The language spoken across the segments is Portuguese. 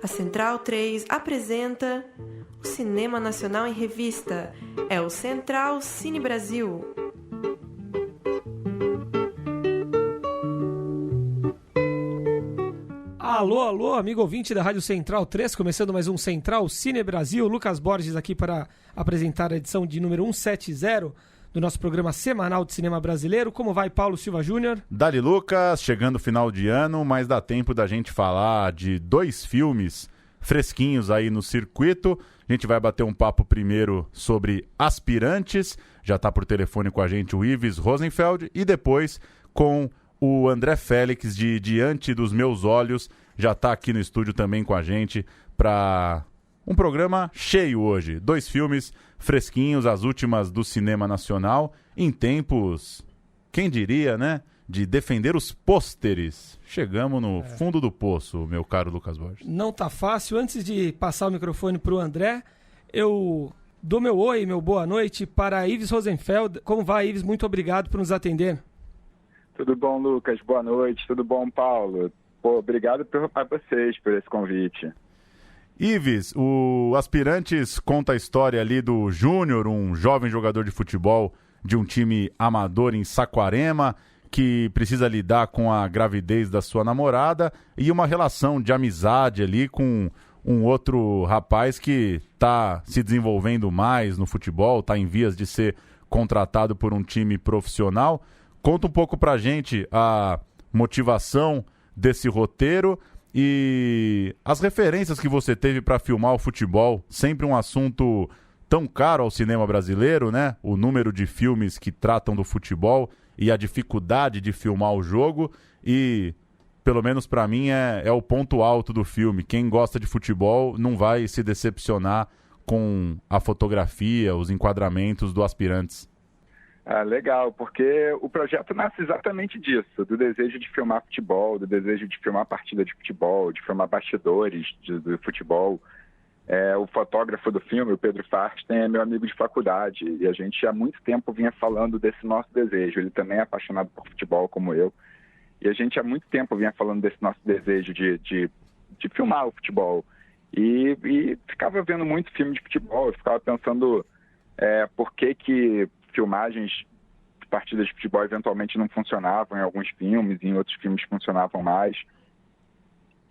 Central 3 apresenta o Cinema Nacional em Revista. É o Central Cine Brasil. Alô, alô, amigo ouvinte da Rádio Central 3, começando mais um Central Cine Brasil. Lucas Borges aqui para apresentar a edição de número 170 do nosso programa semanal de cinema brasileiro. Como vai, Paulo Silva Júnior? Dali Lucas, chegando o final de ano, mas dá tempo da gente falar de dois filmes fresquinhos aí no circuito. A gente vai bater um papo primeiro sobre Aspirantes, já está por telefone com a gente o Ives Rosenfeld, e depois com o André Félix de Diante dos Meus Olhos, já está aqui no estúdio também com a gente para um programa cheio hoje. Dois filmes fresquinhos, as últimas do cinema nacional, em tempos, quem diria, né, de defender os pôsteres. Chegamos no fundo do poço, meu caro Lucas Borges. Não tá fácil. Antes de passar o microfone para o André, eu dou meu oi, meu boa noite para Ives Rosenfeld. Como vai, Ives? Muito obrigado por nos atender. Tudo bom, Lucas? Boa noite. Tudo bom, Paulo? Obrigado a vocês por esse convite. Ives, o Aspirantes conta a história ali do Júnior, um jovem jogador de futebol de um time amador em Saquarema, que precisa lidar com a gravidez da sua namorada e uma relação de amizade ali com um outro rapaz que está se desenvolvendo mais no futebol, está em vias de ser contratado por um time profissional. Conta um pouco pra gente a motivação desse roteiro e as referências que você teve para filmar o futebol, sempre um assunto tão caro ao cinema brasileiro, né? O número de filmes que tratam do futebol e a dificuldade de filmar o jogo e, pelo menos para mim, é o ponto alto do filme. Quem gosta de futebol não vai se decepcionar com a fotografia, os enquadramentos do Aspirantes. Ah, legal, porque o projeto nasce exatamente disso, do desejo de filmar futebol, do desejo de filmar partida de futebol, de filmar bastidores do futebol. O fotógrafo do filme, o Pedro Farsten, é meu amigo de faculdade e a gente há muito tempo vinha falando desse nosso desejo. Ele também é apaixonado por futebol como eu e a gente há muito tempo vinha falando desse nosso desejo de filmar o futebol e ficava vendo muito filme de futebol. Eu ficava pensando por que filmagens de partidas de futebol eventualmente não funcionavam em alguns filmes, em outros filmes funcionavam mais.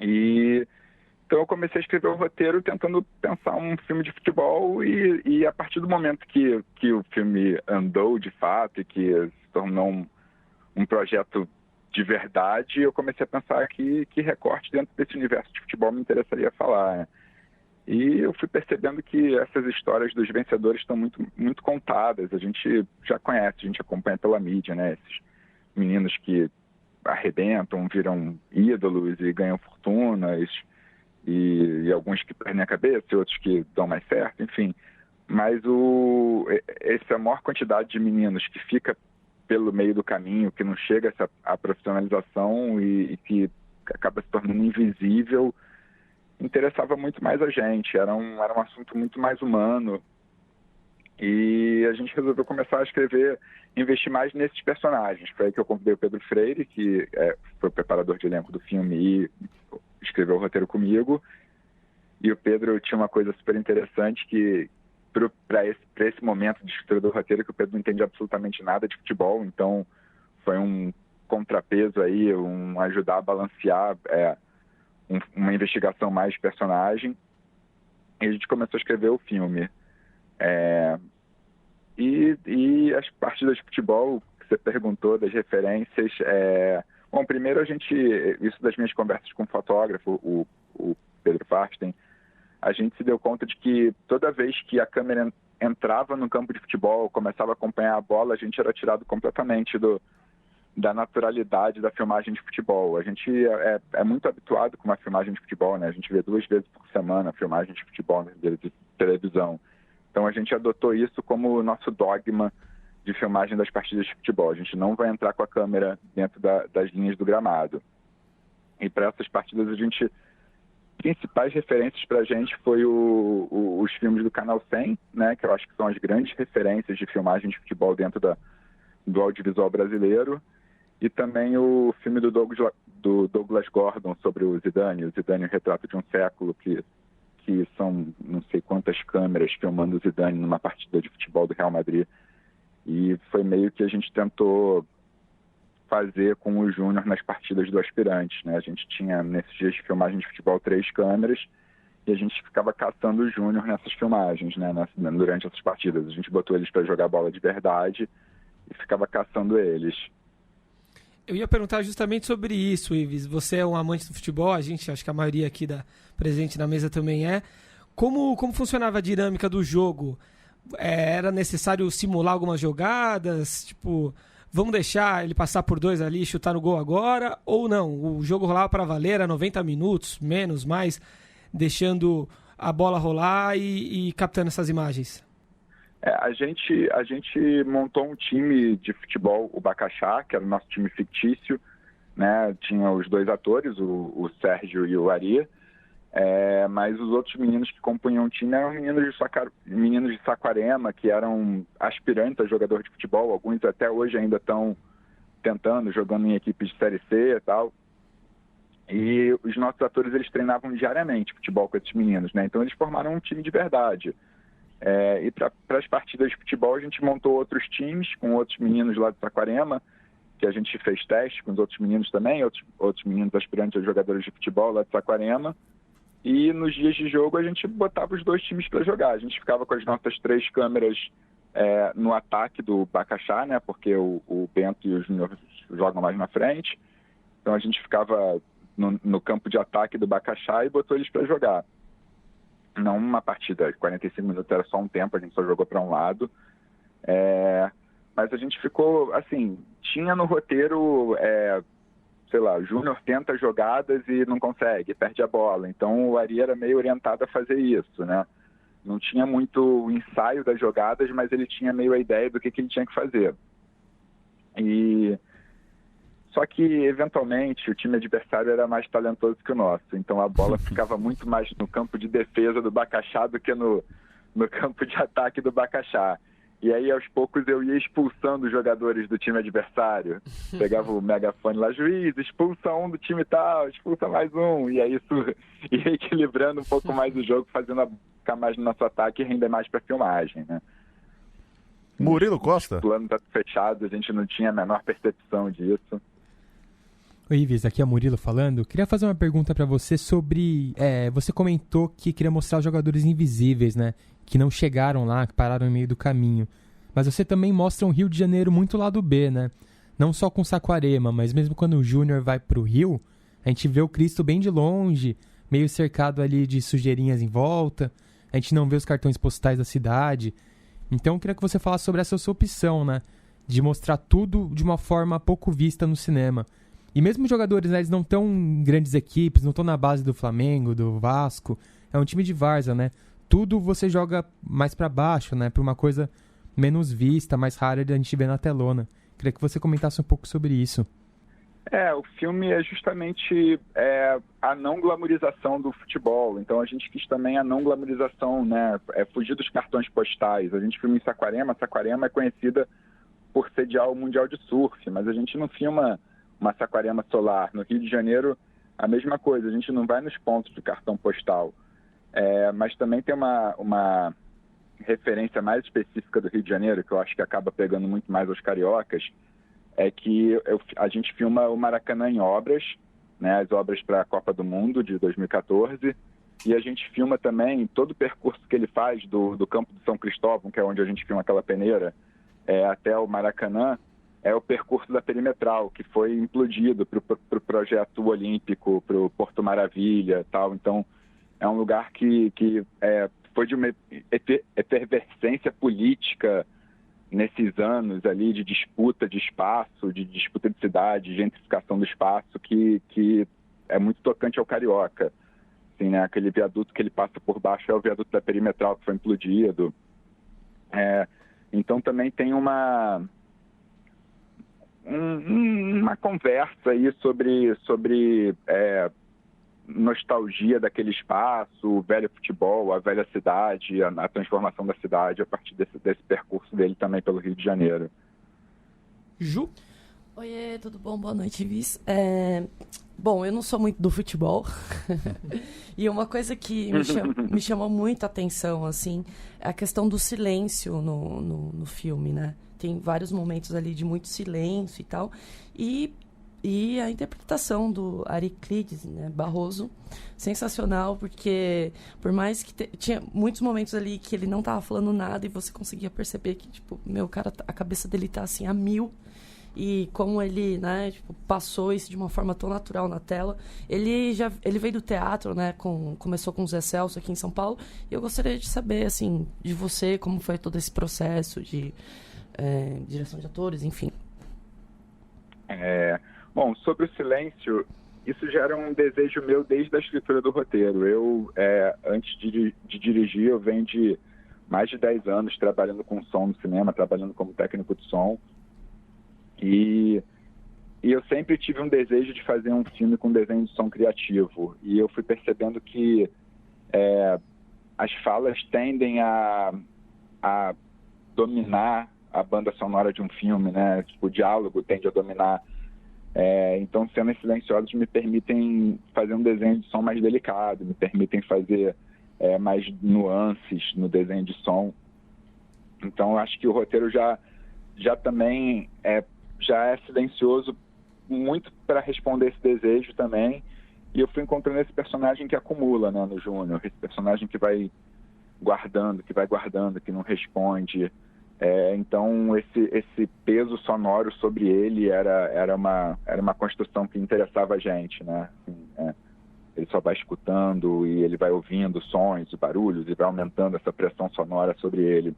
Então eu comecei a escrever o roteiro tentando pensar um filme de futebol e a partir do momento que o filme andou de fato e que se tornou um projeto de verdade, eu comecei a pensar que recorte dentro desse universo de futebol me interessaria falar, né? E eu fui percebendo que essas histórias dos vencedores estão muito, muito contadas. A gente já conhece, a gente acompanha pela mídia, né? Esses meninos que arrebentam, viram ídolos e ganham fortunas, e alguns que perdem a cabeça e outros que dão mais certo, enfim. Mas essa maior quantidade de meninos que fica pelo meio do caminho, que não chega a profissionalização e que acaba se tornando invisível, interessava muito mais a gente, era um assunto muito mais humano e a gente resolveu começar a escrever, investir mais nesses personagens. Foi aí que eu convidei o Pedro Freire, que foi o preparador de elenco do filme e escreveu o roteiro comigo, e o Pedro tinha uma coisa super interessante que para esse momento de escritura do roteiro, que o Pedro não entende absolutamente nada de futebol, então foi um contrapeso aí, ajudar a balancear uma investigação mais personagem, e a gente começou a escrever o filme. E as partidas de futebol que você perguntou, das referências, bom, primeiro isso das minhas conversas com o fotógrafo, o Pedro Farsten, a gente se deu conta de que toda vez que a câmera entrava no campo de futebol, começava a acompanhar a bola, a gente era tirado completamente da naturalidade da filmagem de futebol. A gente é muito habituado com uma filmagem de futebol, né? A gente vê 2 vezes por semana a filmagem de futebol na televisão. Então a gente adotou isso como o nosso dogma de filmagem das partidas de futebol. A gente não vai entrar com a câmera dentro das linhas do gramado. E para essas partidas principais referências para a gente foi os filmes do Canal 100, né? Que eu acho que são as grandes referências de filmagem de futebol dentro do audiovisual brasileiro. E também o filme do do Douglas Gordon sobre o Zidane o retrato de um século, que são não sei quantas câmeras filmando o Zidane numa partida de futebol do Real Madrid. E foi meio que a gente tentou fazer com o Júnior nas partidas do Aspirantes, né? A gente tinha, nesses dias de filmagem de futebol, 3 câmeras, e a gente ficava caçando o Júnior nessas filmagens, né? Durante essas partidas. A gente botou eles para jogar bola de verdade e ficava caçando eles. Eu ia perguntar justamente sobre isso, Ives. Você é um amante do futebol, acho que a maioria aqui presente na mesa também é. Como funcionava a dinâmica do jogo? Era necessário simular algumas jogadas? Tipo, vamos deixar ele passar por 2 ali e chutar no gol agora? Ou não? O jogo rolava para valer, era 90 minutos, menos, mais, deixando a bola rolar e captando essas imagens? A gente montou um time de futebol, o Bacaxá, que era o nosso time fictício, né? Tinha os 2 atores, o Sérgio e o Ari, mas os outros meninos que compunham o time eram meninos de Saquarema, que eram aspirantes a jogador de futebol. Alguns até hoje ainda estão tentando, jogando em equipes de Série C e tal. E os nossos atores, eles treinavam diariamente futebol com esses meninos, né? Então eles formaram um time de verdade. E para as partidas de futebol a gente montou outros times com outros meninos lá de Saquarema, que a gente fez teste com os outros meninos também, outros meninos aspirantes a jogadores de futebol lá de Saquarema. E nos dias de jogo a gente botava os 2 times para jogar. A gente ficava com as nossas 3 câmeras no ataque do Bacaxá, né? Porque o Bento e o Júnior jogam mais na frente. Então a gente ficava no campo de ataque do Bacaxá e botou eles para jogar. Não uma partida, 45 minutos era só um tempo, a gente só jogou para um lado. Mas a gente ficou, assim, tinha no roteiro, sei lá, o Júnior tenta jogadas e não consegue, perde a bola. Então o Ari era meio orientado a fazer isso, né? Não tinha muito ensaio das jogadas, mas ele tinha meio a ideia do que ele tinha que fazer. Só que, eventualmente, o time adversário era mais talentoso que o nosso. Então a bola ficava muito mais no campo de defesa do Bacaxá do que no campo de ataque do Bacaxá. E aí, aos poucos, eu ia expulsando os jogadores do time adversário. Pegava o megafone lá, juiz, expulsa um do time tal, expulsa mais um. E aí isso ia equilibrando um pouco mais o jogo, fazendo ficar mais no nosso ataque e render mais para filmagem, né? Murilo Costa? O plano tá fechado, a gente não tinha a menor percepção disso. Oi, Ives, aqui é o Murilo falando. Queria fazer uma pergunta para você sobre... você comentou que queria mostrar os jogadores invisíveis, né? Que não chegaram lá, que pararam no meio do caminho. Mas você também mostra um Rio de Janeiro muito lado B, né? Não só com Saquarema, mas mesmo quando o Júnior vai pro Rio, a gente vê o Cristo bem de longe, meio cercado ali de sujeirinhas em volta. A gente não vê os cartões postais da cidade. Então eu queria que você falasse sobre essa sua opção, né? De mostrar tudo de uma forma pouco vista no cinema. E mesmo os jogadores, né, eles não estão em grandes equipes, não estão na base do Flamengo, do Vasco. É um time de várzea, né? Tudo você joga mais pra baixo, né? Pra uma coisa menos vista, mais rara de a gente ver na telona. Queria que você comentasse um pouco sobre isso. O filme é justamente a não glamorização do futebol. Então a gente quis também a não glamorização, né? Fugir dos cartões postais. A gente filma em Saquarema. Saquarema é conhecida por sediar o Mundial de Surf, mas a gente não filma uma Saquarema solar. No Rio de Janeiro, a mesma coisa. A gente não vai nos pontos do cartão postal. Mas também tem uma referência mais específica do Rio de Janeiro, que eu acho que acaba pegando muito mais aos cariocas, é que a gente filma o Maracanã em obras, né, as obras para a Copa do Mundo de 2014, e a gente filma também todo o percurso que ele faz do campo de São Cristóvão, que é onde a gente filma aquela peneira, até o Maracanã, é o percurso da perimetral, que foi implodido para o projeto olímpico, para o Porto Maravilha e tal. Então, é um lugar que foi de uma efervescência política nesses anos ali de disputa de espaço, de disputa de cidade, gentrificação do espaço, que é muito tocante ao carioca. Assim, né? Aquele viaduto que ele passa por baixo é o viaduto da perimetral, que foi implodido. Então também tem uma conversa aí sobre nostalgia daquele espaço, o velho futebol, a velha cidade, a transformação da cidade a partir desse percurso dele também pelo Rio de Janeiro. Ju? Oiê, tudo bom? Boa noite, Viz. Bom, eu não sou muito do futebol. E uma coisa que me chamou muito a atenção, assim, é a questão do silêncio no filme, né? Tem vários momentos ali de muito silêncio e tal. E a interpretação do Ariclides, né, Barroso, sensacional, porque por mais que tinha muitos momentos ali que ele não tava falando nada e você conseguia perceber que, tipo, cara, a cabeça dele tá assim a mil. E como ele, né, tipo, passou isso de uma forma tão natural na tela. Ele veio do teatro, né, começou com o Zé Celso aqui em São Paulo. E eu gostaria de saber, assim, de você, como foi todo esse processo de direção de atores, enfim. Bom, sobre o silêncio, isso já era um desejo meu desde a escritura do roteiro. Eu, antes de dirigir, eu venho de mais de 10 anos trabalhando com som no cinema, trabalhando como técnico de som. E eu sempre tive um desejo de fazer um filme com desenho de som criativo. E eu fui percebendo que as falas tendem a dominar a banda sonora de um filme, né? Tipo, o diálogo tende a dominar. Então, cenas silenciosas me permitem fazer um desenho de som mais delicado, me permitem fazer mais nuances no desenho de som. Então, eu acho que o roteiro já também já é silencioso muito para responder esse desejo também. E eu fui encontrando esse personagem que acumula, né, no Júnior, esse personagem que vai guardando, que não responde. Então esse peso sonoro sobre ele era uma construção que interessava a gente, né? Assim, ele só vai escutando e ele vai ouvindo sons, barulhos, e vai aumentando essa pressão sonora sobre ele.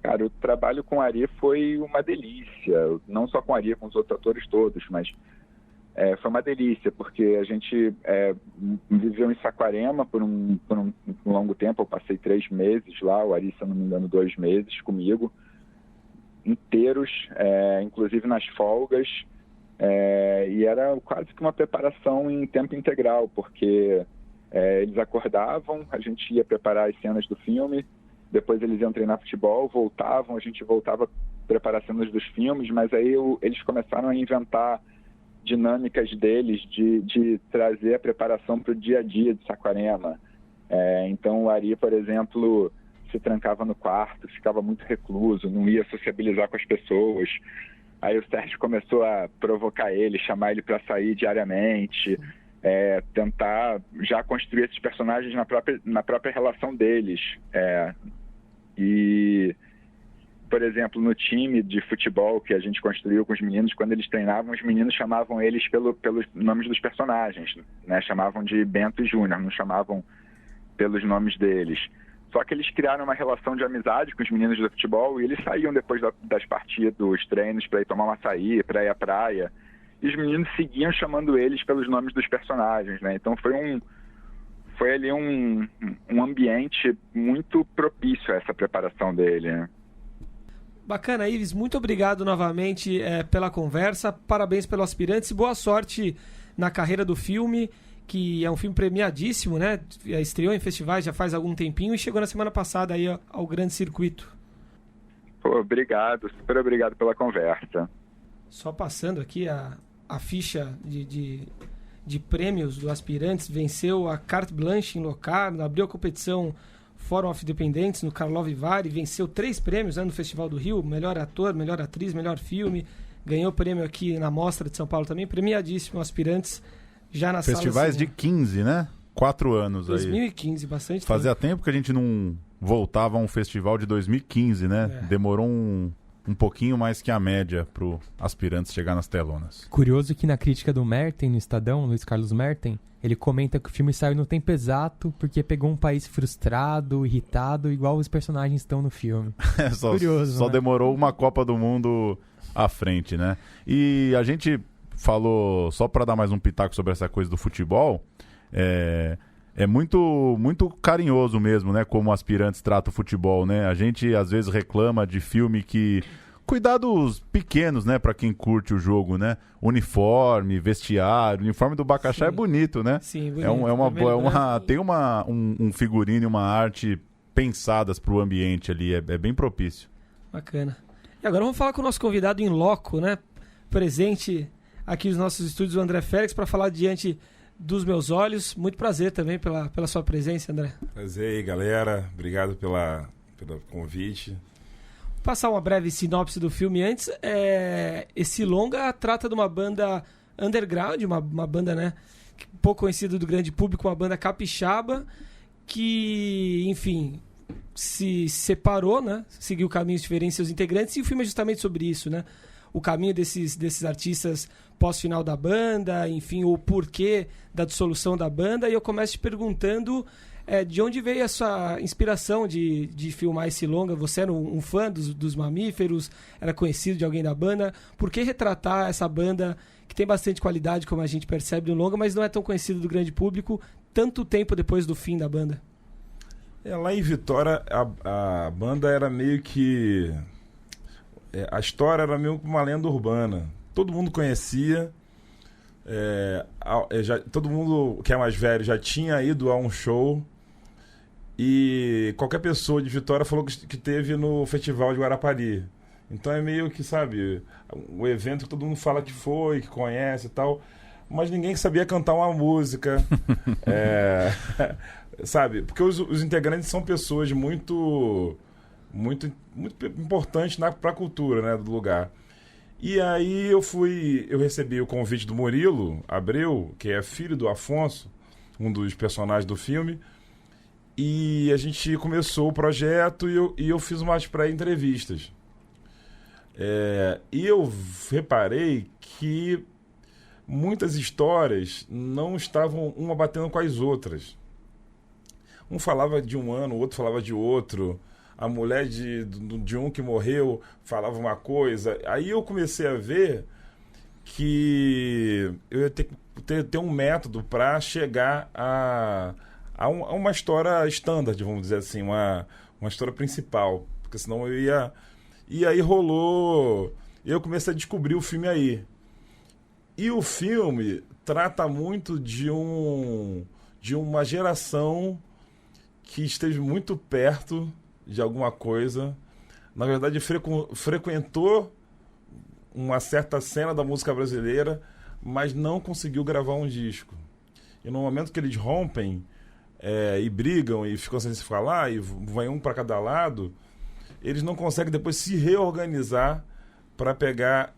Cara, o trabalho com o Ari foi uma delícia, não só com o Ari, com os outros atores todos, mas foi uma delícia, porque a gente viveu em Saquarema por um longo tempo. Eu passei 3 meses lá, o Ari, se eu não me engano, 2 meses comigo, inteiros, inclusive nas folgas, e era quase que uma preparação em tempo integral, porque eles acordavam, a gente ia preparar as cenas do filme, depois eles iam treinar futebol, voltavam, a gente voltava a preparar cenas dos filmes, mas aí eles começaram a inventar dinâmicas deles de trazer a preparação para o dia a dia de Saquarema. Então o Ari, por exemplo, se trancava no quarto, ficava muito recluso, não ia sociabilizar com as pessoas. Aí o Sérgio começou a provocar ele, chamar ele para sair diariamente, tentar já construir esses personagens na própria relação deles. E, por exemplo, no time de futebol que a gente construiu com os meninos, quando eles treinavam, os meninos chamavam eles pelos nomes dos personagens, né? Chamavam de Bento e Júnior, não chamavam pelos nomes deles. Só que eles criaram uma relação de amizade com os meninos do futebol e eles saíam depois das partidas, dos treinos, para ir tomar um açaí, para ir à praia. E os meninos seguiam chamando eles pelos nomes dos personagens, né? Então foi ali um ambiente muito propício a essa preparação dele, né? Bacana, Ives. Muito obrigado novamente pela conversa. Parabéns pelo Aspirantes e boa sorte na carreira do filme, que é um filme premiadíssimo, né? Estreou em festivais já faz algum tempinho e chegou na semana passada aí ao grande circuito. Pô, obrigado, super obrigado pela conversa. Só passando aqui a ficha de prêmios do Aspirantes, venceu a Carte Blanche em Locarno, abriu a competição Fórum of Independentes no Karlov Vary, venceu 3 prêmios, né, no Festival do Rio, melhor ator, melhor atriz, melhor filme, ganhou prêmio aqui na Mostra de São Paulo também, premiadíssimo, Aspirantes, já na Festivais de 15, né? 4 anos 2015, bastante tempo. Fazia tempo que a gente não voltava a um festival de 2015, né? Demorou um pouquinho mais que a média pro Aspirantes chegar nas telonas. Curioso que na crítica do Merten, no Estadão, Luiz Carlos Merten, ele comenta que o filme saiu no tempo exato porque pegou um país frustrado, irritado, igual os personagens estão no filme. Curioso, só né? demorou uma Copa do Mundo à frente, né? E a gente falou, só para dar mais um pitaco sobre essa coisa do futebol, é muito, muito carinhoso mesmo, né? Como Aspirantes trata o futebol, né? A gente às vezes reclama de filme que... Cuidados pequenos, né? Pra quem curte o jogo, né? Uniforme, vestiário. O uniforme do Bacaxá é bonito, né? Sim, bonito. Tem um figurino e uma arte pensadas pro ambiente ali. É bem propício. Bacana. E agora vamos falar com o nosso convidado em loco, né? presente aqui nos nossos estúdios, o André Félix, para falar diante dos meus olhos. Muito prazer também pela sua presença, André. Prazer aí, galera. Obrigado pelo convite. Passar uma breve sinopse do filme antes. Esse longa trata de uma banda underground, uma banda, né, pouco conhecida do grande público, uma banda capixaba que, enfim, se separou, né, seguiu caminhos diferentes seus integrantes, e o filme é justamente sobre isso, né? O caminho desses artistas pós-final da banda, enfim, o porquê da dissolução da banda. E eu começo te perguntando de onde veio essa inspiração de filmar esse longa. Você era um fã dos Mamíferos, era conhecido de alguém da banda. Por que retratar essa banda que tem bastante qualidade, como a gente percebe no longa, mas não é tão conhecido do grande público tanto tempo depois do fim da banda? Lá em Vitória, a banda era meio que... a história era meio que uma lenda urbana. Todo mundo conhecia. Todo mundo que é mais velho já tinha ido a um show. E qualquer pessoa de Vitória falou que teve no Festival de Guarapari. Então é meio que, sabe, o evento que todo mundo fala que foi, que conhece e tal. Mas ninguém sabia cantar uma música. Sabe? Porque os integrantes são pessoas muito importante para a cultura, né, do lugar. E aí eu recebi o convite do Murilo Abreu, que é filho do Afonso, um dos personagens do filme, e a gente começou o projeto e eu fiz umas pré-entrevistas. E eu reparei que muitas histórias não estavam uma batendo com as outras. Um falava de um ano, o outro falava de outro. A mulher de um que morreu falava uma coisa. Aí eu comecei a ver que eu ia ter um método para chegar a uma história standard, vamos dizer assim, uma história principal. Porque senão eu ia... E aí rolou... Eu comecei a descobrir o filme aí. E o filme trata muito de uma geração que esteve muito perto de alguma coisa, na verdade frequentou uma certa cena da música brasileira, mas não conseguiu gravar um disco. E no momento que eles rompem e brigam e ficam sem se falar, e vai um para cada lado, eles não conseguem depois se reorganizar para pegar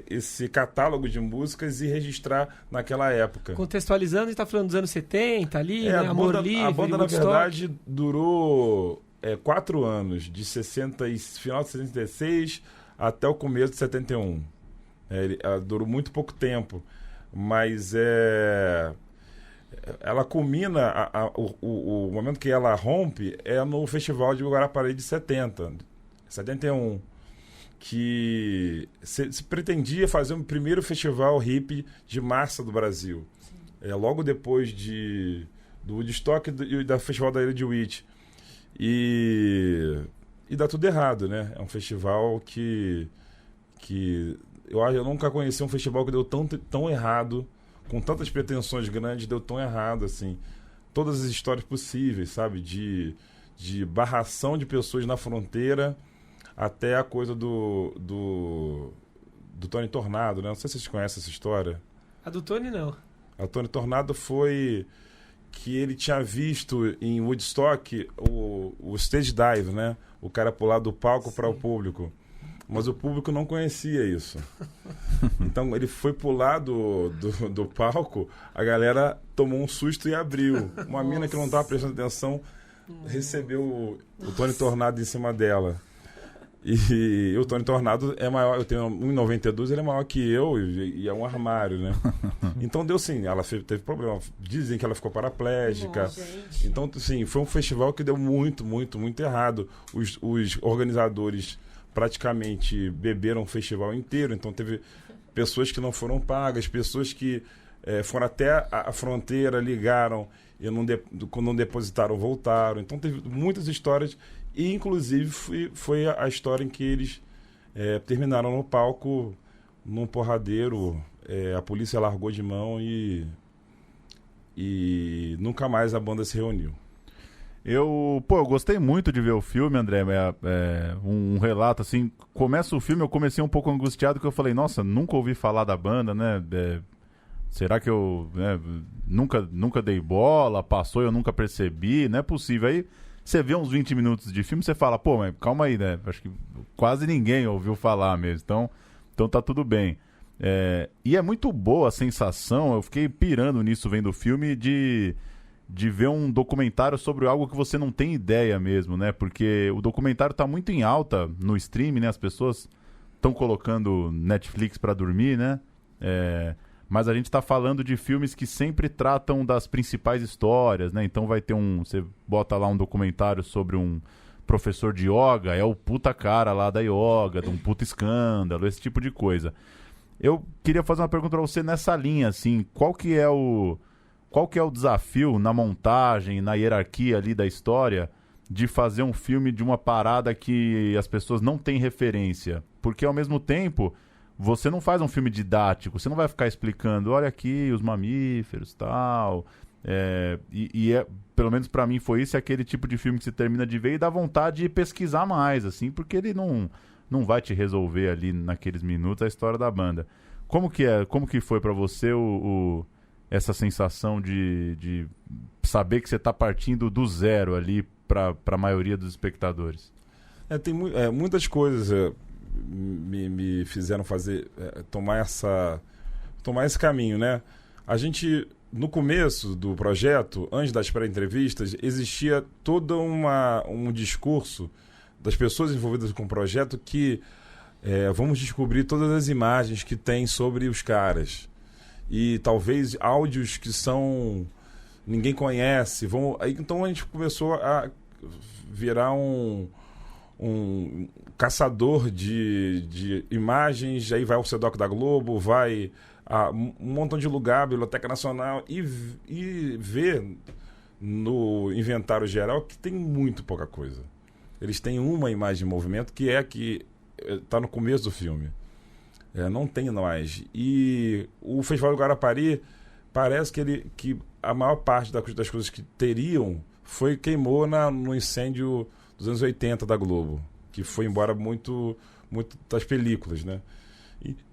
esse catálogo de músicas e registrar naquela época. Contextualizando, a gente está falando dos anos 70 ali, né? Amor Livre, a banda, na Woodstock. verdade, durou 4 anos, de final de 66 até o começo de 71. Ela durou muito pouco tempo, mas ela culmina, o momento que ela rompe é no Festival de Guarapari de 71, que se pretendia fazer o primeiro festival hippie de massa do Brasil. Logo depois do Woodstock e da Festival da Ilha de Wight. E dá tudo errado, né? É um festival que eu nunca conheci um festival que deu tão errado, com tantas pretensões grandes, deu tão errado, assim. Todas as histórias possíveis, sabe? De barração de pessoas na fronteira, até a coisa do Tony Tornado, né? Não sei se vocês conhecem essa história. A do Tony, não. A Tony Tornado foi que ele tinha visto em Woodstock o stage dive, né? O cara pular do palco para o público. Mas o público não conhecia isso. Então ele foi pular do palco, a galera tomou um susto e abriu. Uma mina que não estava prestando atenção recebeu o Tony Tornado em cima dela. E o Tony Tornado é maior, eu tenho 1,92, ele é maior que eu e é um armário, né? Então deu sim, ela teve problema. Dizem que ela ficou paraplégica. Então, sim, foi um festival que deu muito, muito, muito errado. Os organizadores praticamente beberam o festival inteiro, então teve pessoas que não foram pagas, pessoas que foram até a fronteira, ligaram e quando não depositaram, voltaram. Então teve muitas histórias. E, inclusive, foi a história em que eles terminaram no palco, num porradeiro. A polícia largou de mão e nunca mais a banda se reuniu. Eu gostei muito de ver o filme, André. Um relato, assim, começa o filme, eu comecei um pouco angustiado, que eu falei, nossa, nunca ouvi falar da banda, né? Será que eu nunca dei bola, passou e eu nunca percebi? Não é possível. Aí você vê uns 20 minutos de filme, você fala, mas calma aí, né? Acho que quase ninguém ouviu falar mesmo. Então tá tudo bem. E é muito boa a sensação, eu fiquei pirando nisso vendo o filme, de ver um documentário sobre algo que você não tem ideia mesmo, né? Porque o documentário tá muito em alta no streaming, né? As pessoas estão colocando Netflix para dormir, né? Mas a gente tá falando de filmes que sempre tratam das principais histórias, né? Então vai ter você bota lá um documentário sobre um professor de yoga, é o puta cara lá da yoga, de um puta escândalo, esse tipo de coisa. Eu queria fazer uma pergunta pra você nessa linha, assim, qual que é o desafio na montagem, na hierarquia ali da história, de fazer um filme de uma parada que as pessoas não têm referência? Porque ao mesmo tempo, você não faz um filme didático, você não vai ficar explicando, olha aqui os mamíferos e tal. Pelo menos pra mim foi isso, aquele tipo de filme que você termina de ver e dá vontade de pesquisar mais, assim, porque ele não vai te resolver ali naqueles minutos a história da banda. Como que foi pra você essa sensação de saber que você tá partindo do zero ali pra maioria dos espectadores? Tem muitas coisas me fizeram tomar esse caminho, né? A gente, no começo do projeto, antes das pré-entrevistas, existia todo um discurso das pessoas envolvidas com o projeto que vamos descobrir todas as imagens que tem sobre os caras. E talvez áudios que ninguém conhece. Então a gente começou a virar um caçador de imagens. Aí vai ao CEDOC da Globo, vai a um montão de lugar, Biblioteca Nacional, e ver no inventário geral que tem muito pouca coisa. Eles têm uma imagem de movimento que está no começo do filme. Não tem mais. E o Festival do Guarapari parece que a maior parte das coisas que teriam queimou no incêndio dos anos 80 da Globo, que foi embora muito das películas, né?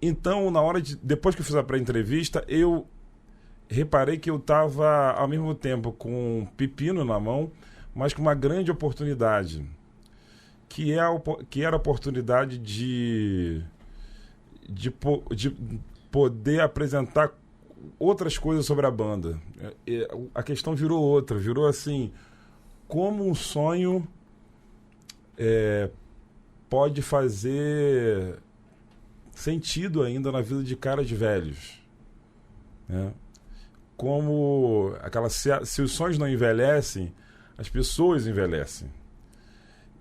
Então, depois que eu fiz a pré-entrevista, eu reparei que eu estava ao mesmo tempo com um pepino na mão, mas com uma grande oportunidade, que era a oportunidade de poder apresentar outras coisas sobre a banda. A questão virou assim, como um sonho pode fazer sentido ainda na vida de caras velhos, né? Como se os sonhos não envelhecem, as pessoas envelhecem.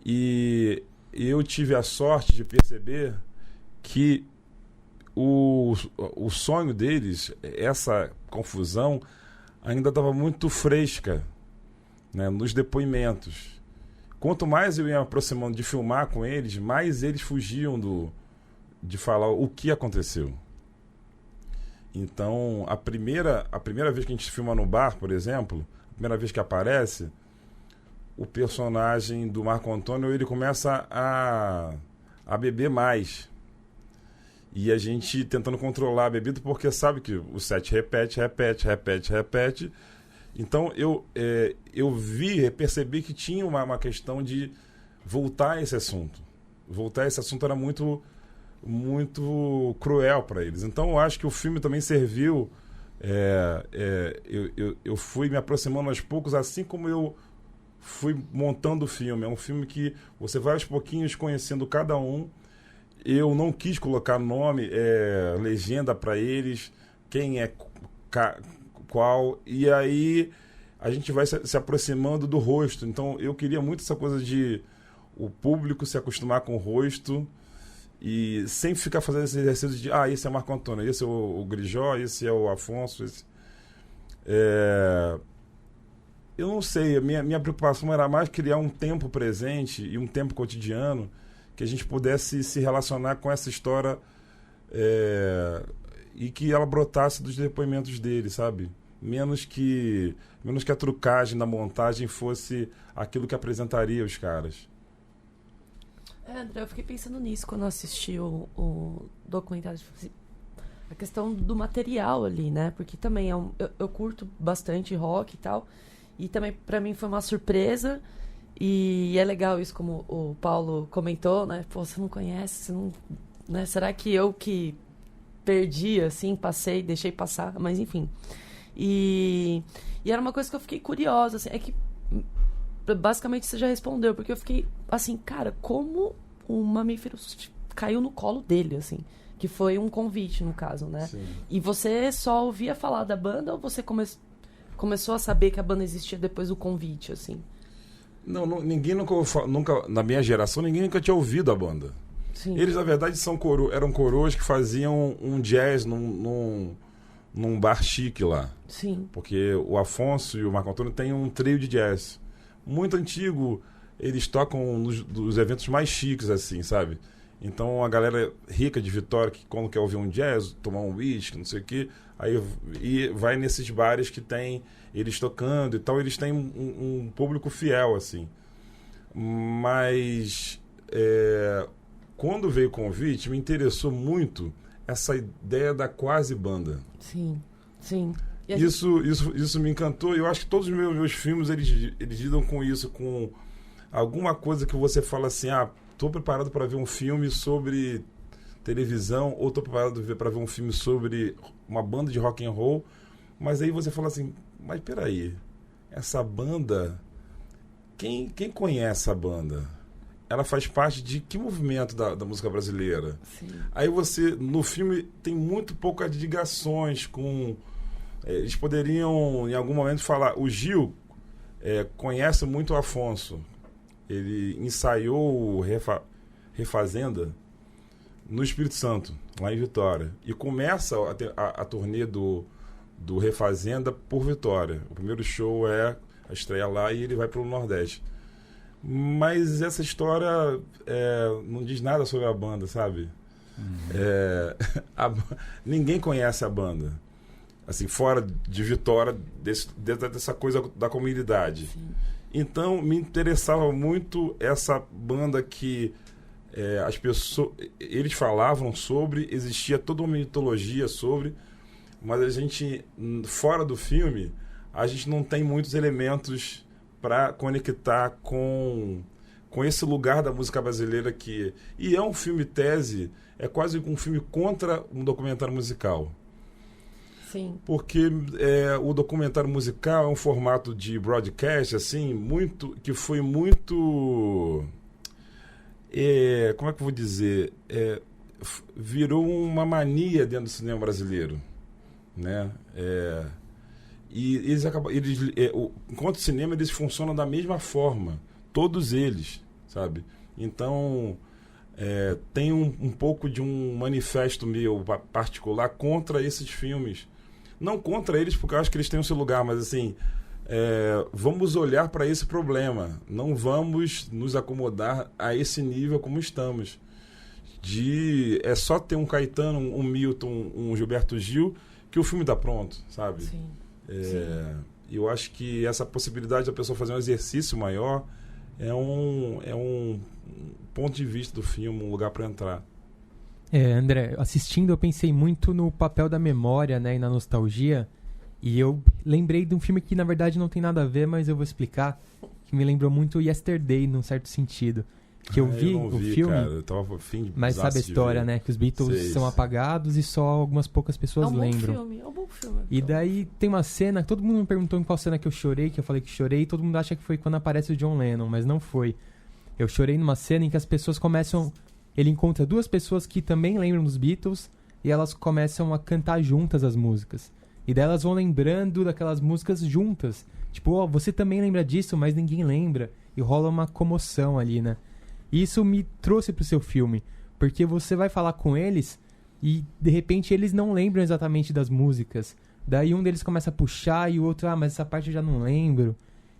E eu tive a sorte de perceber que o sonho deles, essa confusão, ainda estava muito fresca, né, nos depoimentos. Quanto mais eu ia me aproximando de filmar com eles, mais eles fugiam de falar o que aconteceu. Então, a primeira vez que a gente filma no bar, por exemplo, a primeira vez que aparece, o personagem do Marco Antônio, ele começa a beber mais. E a gente tentando controlar a bebida, porque sabe que o set repete. Então eu percebi que tinha uma questão de voltar a esse assunto. Voltar a esse assunto era muito, muito cruel para eles. Então eu acho que o filme também serviu. Eu fui me aproximando aos poucos, assim como eu fui montando o filme. É um filme que você vai aos pouquinhos conhecendo cada um. Eu não quis colocar nome, legenda para eles, quem é qual, e aí a gente vai se aproximando do rosto. Então eu queria muito essa coisa de o público se acostumar com o rosto e sempre ficar fazendo esse exercício de esse é o Marco Antônio, esse é o Grijó, esse é o Afonso. Eu não sei, a minha preocupação era mais criar um tempo presente e um tempo cotidiano que a gente pudesse se relacionar com essa história e que ela brotasse dos depoimentos dele, sabe? menos que a trucagem da montagem fosse aquilo que apresentaria os caras. André, eu fiquei pensando nisso quando eu assisti o documentário. A questão do material ali, né? Porque também eu curto bastante rock e tal. E também, pra mim, foi uma surpresa. E é legal isso, como o Paulo comentou, né? Pô, você não conhece, você não... Né? Será que eu que perdi, assim, passei, deixei passar? Mas, enfim. E era uma coisa que eu fiquei curiosa, assim. É que, basicamente, você já respondeu. Porque eu fiquei, assim, cara, como um mamífero caiu no colo dele, assim. Que foi um convite, no caso, né? Sim. E você só ouvia falar da banda ou você começou a saber que a banda existia depois do convite, assim? Não, ninguém nunca, na minha geração, ninguém nunca tinha ouvido a banda. Sim. Eles, na verdade, eram coroas que faziam um jazz num bar chique lá. Sim. Porque o Afonso e o Marco Antônio têm um trio de jazz. Muito antigo, eles tocam nos eventos mais chiques, assim, sabe? Então, a galera rica de Vitória, que quando quer ouvir um jazz, tomar um whisky, não sei o quê, aí vai nesses bares que tem eles tocando e tal, eles têm um público fiel, assim. Mas, quando veio o convite, me interessou muito essa ideia da quase banda. Sim, sim. Isso me encantou, e eu acho que todos os meus filmes, eles lidam com isso, com alguma coisa que você fala assim, estou preparado para ver um filme sobre televisão, ou estou preparado para ver um filme sobre uma banda de rock and roll, mas aí você fala assim, mas peraí, essa banda, quem conhece a banda? Ela faz parte de que movimento da música brasileira? Sim. Aí você, no filme, tem muito poucas ligações com... eles poderiam, em algum momento, falar... O Gil conhece muito o Afonso. Ele ensaiou o Refazenda no Espírito Santo, lá em Vitória. E começa a turnê do Refazenda por Vitória. O primeiro show é a estreia lá e ele vai para o Nordeste. Mas essa história não diz nada sobre a banda, sabe? Ninguém conhece a banda. Assim, fora de Vitória, dessa coisa da comunidade. Sim. Então, me interessava muito essa banda que as pessoas... Eles falavam sobre, existia toda uma mitologia sobre, mas a gente, fora do filme, a gente não tem muitos elementos para conectar com esse lugar da música brasileira que... E é um filme tese, é quase um filme contra um documentário musical. Sim. Porque o documentário musical é um formato de broadcast, assim, que foi muito... como é que eu vou dizer? Virou uma mania dentro do cinema brasileiro, né? E eles acabam... enquanto cinema, eles funcionam da mesma forma. Todos eles, sabe? Então... tem um pouco de um manifesto meu particular contra esses filmes. Não contra eles, porque eu acho que eles têm o seu lugar, mas assim, vamos olhar para esse problema. Não vamos nos acomodar a esse nível como estamos. É só ter um Caetano, um Milton, um Gilberto Gil, que o filme está pronto, sabe? Sim. Eu acho que essa possibilidade da pessoa fazer um exercício maior é um ponto de vista do filme, um lugar para entrar. André, assistindo eu pensei muito no papel da memória, né, e na nostalgia, e eu lembrei de um filme que na verdade não tem nada a ver, mas eu vou explicar, que me lembrou muito Yesterday, num certo sentido. Que eu vi não o filme, cara, eu tava afim de mas sabe a história, né, que os Beatles são apagados e só algumas poucas pessoas lembram. É um bom filme. E daí tem uma cena, todo mundo me perguntou em qual cena que eu chorei, que eu falei que chorei, e todo mundo acha que foi quando aparece o John Lennon, mas não foi. Eu chorei numa cena em que as pessoas começam... Ele encontra duas pessoas que também lembram dos Beatles e elas começam a cantar juntas as músicas. E daí elas vão lembrando daquelas músicas juntas. Tipo, você também lembra disso, mas ninguém lembra. E rola uma comoção ali, né? E isso me trouxe pro seu filme. Porque você vai falar com eles e, de repente, eles não lembram exatamente das músicas. Daí um deles começa a puxar e o outro, mas essa parte eu já não lembro.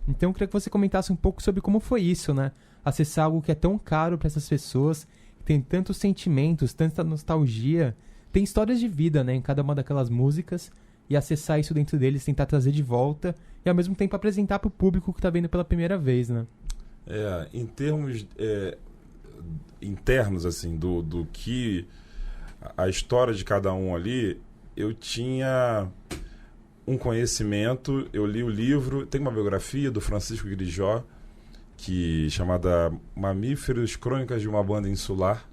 Então eu queria que você comentasse um pouco sobre como foi isso, né? Acessar algo que é tão caro para essas pessoas, que tem tantos sentimentos, tanta nostalgia, tem histórias de vida, né, em cada uma daquelas músicas, e acessar isso dentro deles, tentar trazer de volta e ao mesmo tempo apresentar para o público que está vendo pela primeira vez, né? Em termos internos, assim, do que a história de cada um ali, eu tinha um conhecimento, eu li o livro, tem uma biografia do Francisco Grijó, chamada Mamíferos, Crônicas de uma Banda Insular.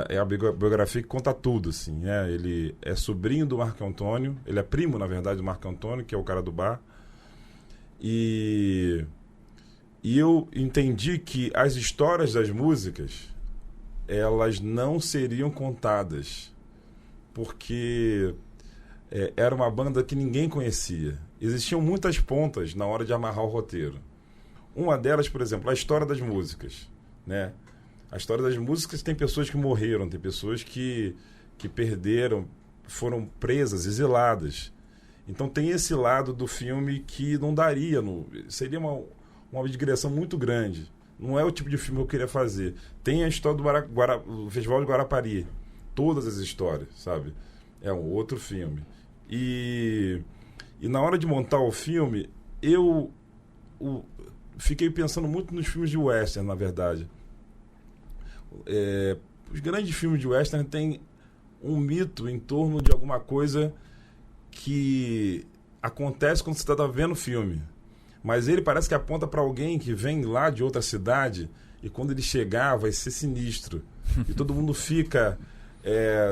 É a biografia que conta tudo, assim, né? Ele é sobrinho do Marco Antônio, ele é primo, na verdade, do Marco Antônio, que é o cara do bar. E eu entendi que as histórias das músicas, elas não seriam contadas, porque era uma banda que ninguém conhecia. Existiam muitas pontas na hora de amarrar o roteiro. Uma delas, por exemplo, a história das músicas, né? A história das músicas tem pessoas que morreram, tem pessoas que perderam, foram presas, exiladas. Então tem esse lado do filme que não daria, seria uma digressão muito grande. Não é o tipo de filme que eu queria fazer. Tem a história do Festival de Guarapari, todas as histórias, sabe? É um outro filme. E na hora de montar o filme, eu fiquei pensando muito nos filmes de western, na verdade. Os grandes filmes de western têm um mito em torno de alguma coisa que acontece quando você está vendo o filme. Mas ele parece que aponta para alguém que vem lá de outra cidade e quando ele chegar vai ser sinistro. E todo mundo fica...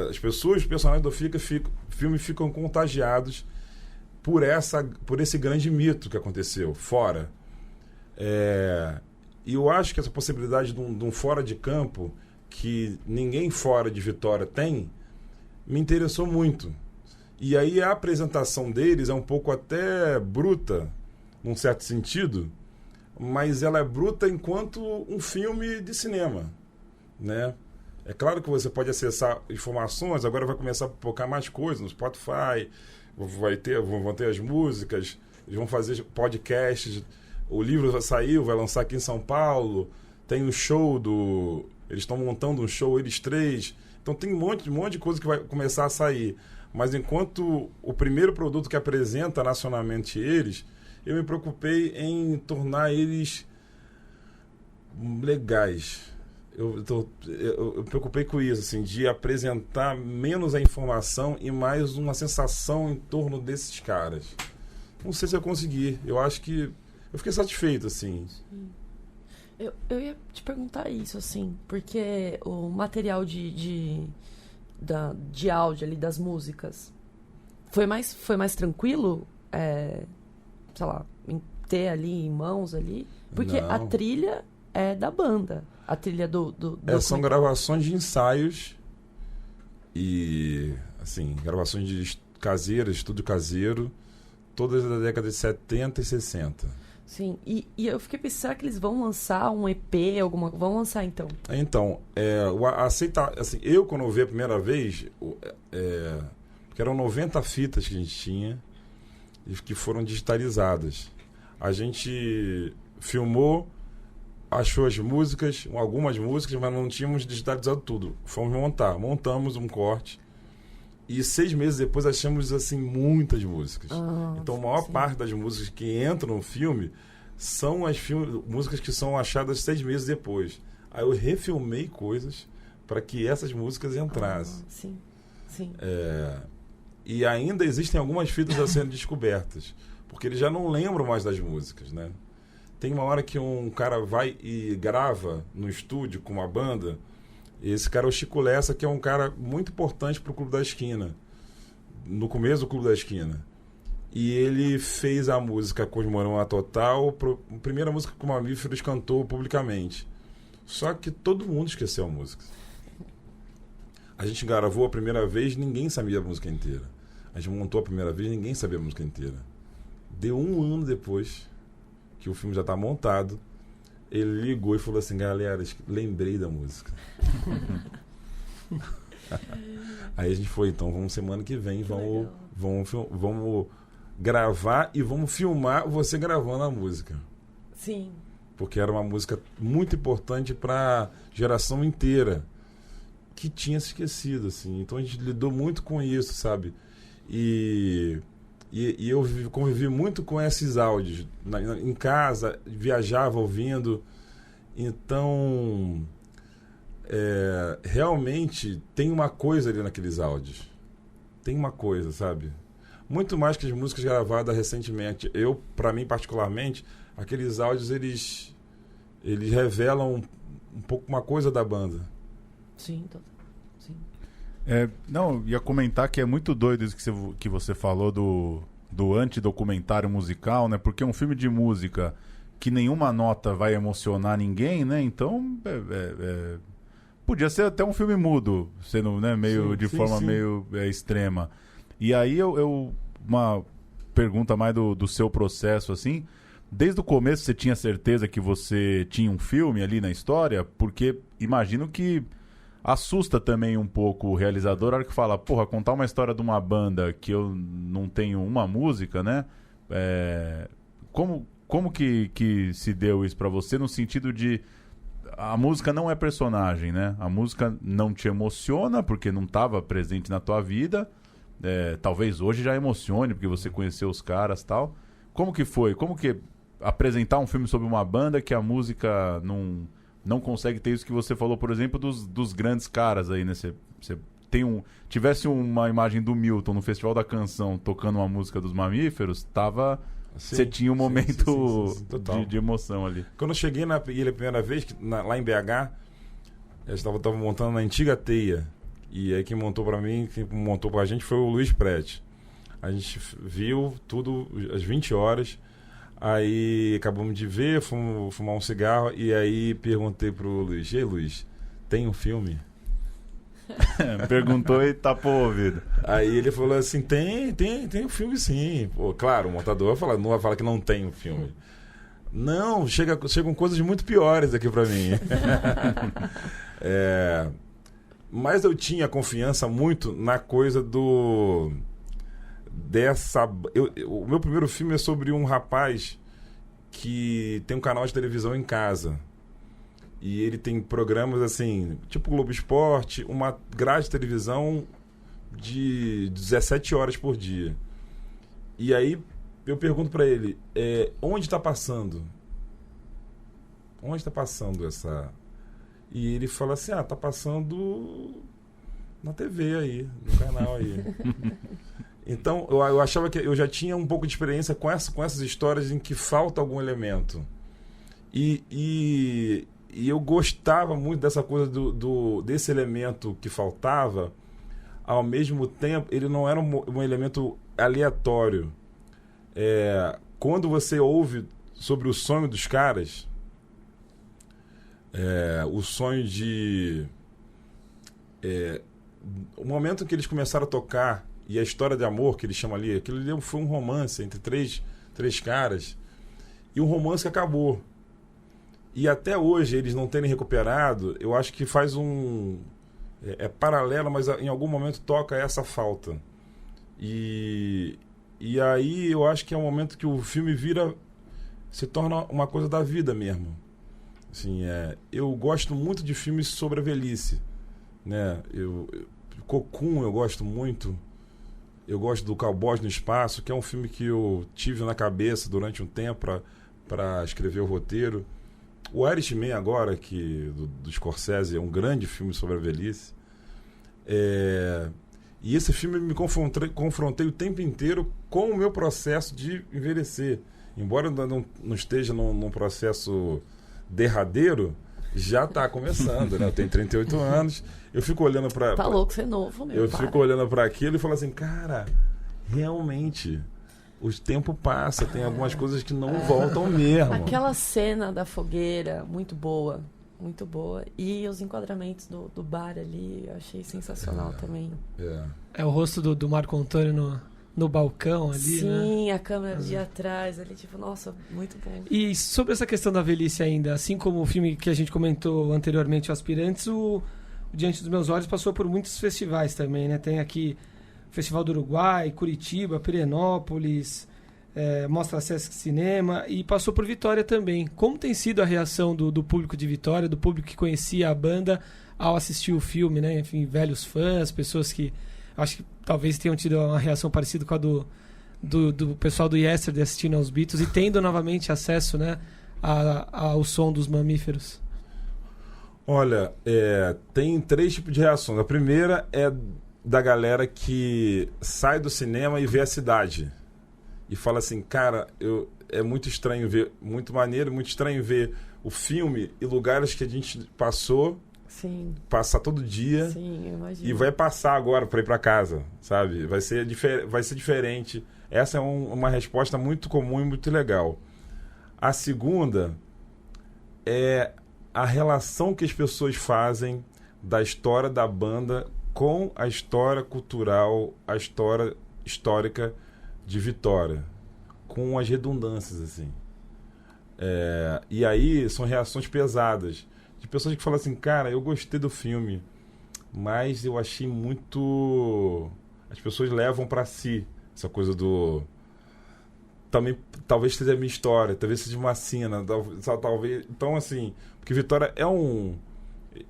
as pessoas, os personagens do filme ficam contagiados por esse grande mito que aconteceu fora. E eu acho que essa possibilidade de um fora de campo que ninguém fora de Vitória tem, me interessou muito. E aí a apresentação deles é um pouco até bruta, num certo sentido, mas ela é bruta enquanto um filme de cinema, né? É claro que você pode acessar informações, agora vai começar a pipocar mais coisas no Spotify, vão ter as músicas, eles vão fazer podcasts, o livro saiu, vai lançar aqui em São Paulo, tem um show eles estão montando um show, eles três, então tem um monte de coisa que vai começar a sair. Mas enquanto o primeiro produto que apresenta nacionalmente eles, eu me preocupei em tornar eles legais. Eu me preocupei com isso, assim, de apresentar menos a informação e mais uma sensação em torno desses caras. Não sei se eu consegui. Eu acho que eu fiquei satisfeito, assim. Eu ia te perguntar isso, assim, porque o material de áudio ali das músicas foi mais tranquilo, sei lá, ter ali em mãos ali, porque Não. a trilha é da banda, a trilha do são gravações de ensaios e assim, gravações caseiras, estúdio caseiro, todas da década de 70 e 60. Sim, e eu fiquei pensando, será que eles vão lançar um EP, vão lançar então? Então, assim, eu quando eu vi a primeira vez, porque eram 90 fitas que a gente tinha e que foram digitalizadas. A gente filmou, achou as músicas, algumas músicas, mas não tínhamos digitalizado tudo. Fomos montamos um corte e 6 meses depois achamos assim muitas músicas. Então a maior parte das músicas que entram no filme são as músicas que são achadas 6 meses depois. Aí eu refilmei coisas para que essas músicas entrassem. Sim. E ainda existem algumas fitas a serem descobertas, porque eles já não lembram mais das músicas, né? Tem uma hora que um cara vai e grava no estúdio com uma banda. Esse cara é o Chico Lessa, que é um cara muito importante para o Clube da Esquina, no começo do Clube da Esquina. E ele fez a música Cosmorão a Total, a primeira música que o Mamíferos cantou publicamente. Só que todo mundo esqueceu a música. A gente gravou a primeira vez, ninguém sabia a música inteira. A gente montou a primeira vez, ninguém sabia a música inteira. Deu 1 ano depois, que o filme já está montado, ele ligou e falou assim: galera, lembrei da música. Aí a gente foi, então vamos semana que vem, vamos gravar e vamos filmar você gravando a música. Sim. Porque era uma música muito importante para a geração inteira, que tinha se esquecido, assim. Então a gente lidou muito com isso, sabe? E eu convivi muito com esses áudios. Em casa, viajava ouvindo. Então, realmente tem uma coisa ali naqueles áudios. Tem uma coisa, sabe? Muito mais que as músicas gravadas recentemente. Para mim, particularmente, aqueles áudios, eles revelam um pouco uma coisa da banda. Sim, sim. Não, ia comentar que é muito doido isso que você falou do antidocumentário musical, né? Porque um filme de música que nenhuma nota vai emocionar ninguém, né? Então, podia ser até um filme mudo, sendo, né, meio forma meio extrema. E aí uma pergunta mais do seu processo, assim. Desde o começo você tinha certeza que você tinha um filme ali na história? Porque imagino que assusta também um pouco o realizador a hora que fala, porra, contar uma história de uma banda que eu não tenho uma música, né? Como que se deu isso pra você, no sentido de a música não é personagem, né? A música não te emociona porque não estava presente na tua vida. Talvez hoje já emocione porque você conheceu os caras e tal. Como que foi? Como que apresentar um filme sobre uma banda que a música não consegue ter isso que você falou, por exemplo, dos grandes caras aí, né? Você tivesse uma imagem do Milton no Festival da Canção tocando uma música dos Mamíferos, você tinha um momento de emoção ali. Quando eu cheguei na ilha a primeira vez, lá em BH, eu estava montando na antiga Teia. E aí quem montou pra gente foi o Luiz Prete. A gente viu tudo às 20 horas. Aí acabamos de ver, fomos fumar um cigarro. E aí perguntei pro Luiz: "Ei, Luiz, tem um filme?" Perguntou e tapou o ouvido. Aí ele falou assim: tem um filme sim. Pô, claro, o montador não vai falar que não tem um filme. Não, chegam coisas muito piores aqui pra mim. Mas eu tinha confiança muito na coisa o meu primeiro filme é sobre um rapaz que tem um canal de televisão em casa. E ele tem programas assim, tipo Globo Esporte, uma grade de televisão de 17 horas por dia. E aí eu pergunto pra ele, onde tá passando? Onde tá passando essa... E ele fala assim, tá passando na TV aí, no canal aí. Então, eu achava que eu já tinha um pouco de experiência com essas histórias em que falta algum elemento. E eu gostava muito dessa coisa desse elemento que faltava. Ao mesmo tempo, ele não era um elemento aleatório. Quando você ouve sobre o sonho dos caras, o sonho de... o momento que eles começaram a tocar e a história de amor que eles chamam ali, aquilo ali foi um romance entre três caras, e um romance que acabou. E até hoje eles não terem recuperado, eu acho que faz paralelo, mas em algum momento toca essa falta. E aí eu acho que é um momento que o filme se torna uma coisa da vida mesmo. Assim, eu gosto muito de filmes sobre a velhice, né? Cocoon eu gosto muito. Eu gosto do Cowboys no Espaço, que é um filme que eu tive na cabeça durante um tempo para escrever o roteiro. O Irishman agora, do Scorsese, é um grande filme sobre a velhice. E esse filme me confrontei o tempo inteiro com o meu processo de envelhecer. Embora eu não esteja num processo derradeiro, já está começando, né? Eu tenho 38 anos, eu fico olhando para... Tá louco, você é novo, meu. Fico olhando para aquilo e falo assim, cara, realmente... O tempo passa, tem algumas coisas que não voltam mesmo. Aquela cena da fogueira, muito boa. Muito boa. E os enquadramentos do bar ali, eu achei sensacional também. O rosto do Marco Antônio no balcão ali, Sim, né? A câmera de atrás ali, tipo, nossa, muito bom. E sobre essa questão da velhice ainda, assim como o filme que a gente comentou anteriormente, Aspirantes, o Diante dos Meus Olhos passou por muitos festivais também, né? Tem aqui Festival do Uruguai, Curitiba, Pirenópolis, Mostra Sesc Cinema, e passou por Vitória também. Como tem sido a reação do público de Vitória, do público que conhecia a banda ao assistir o filme, né? Enfim, velhos fãs, pessoas que Acho que talvez tenham tido uma reação parecida com a do pessoal do Yesterday assistindo aos Beatles e tendo novamente acesso, né, ao som dos mamíferos. Olha, tem 3 tipos de reações. A primeira é da galera que sai do cinema e vê a cidade. E fala assim, cara, é muito estranho ver, muito maneiro, muito estranho ver o filme e lugares que a gente passou, Sim. passar todo dia. Sim, eu imagino. E vai passar agora para ir para casa, sabe? Vai ser diferente. Essa é uma resposta muito comum e muito legal. A segunda é a relação que as pessoas fazem da história da banda com a história cultural, a história histórica de Vitória, com as redundâncias, assim. E aí são reações pesadas, de pessoas que falam assim, cara, eu gostei do filme, mas eu achei muito... As pessoas levam para si essa coisa do... Também, talvez seja a minha história, talvez seja uma cena, talvez... Então, assim, porque Vitória é um...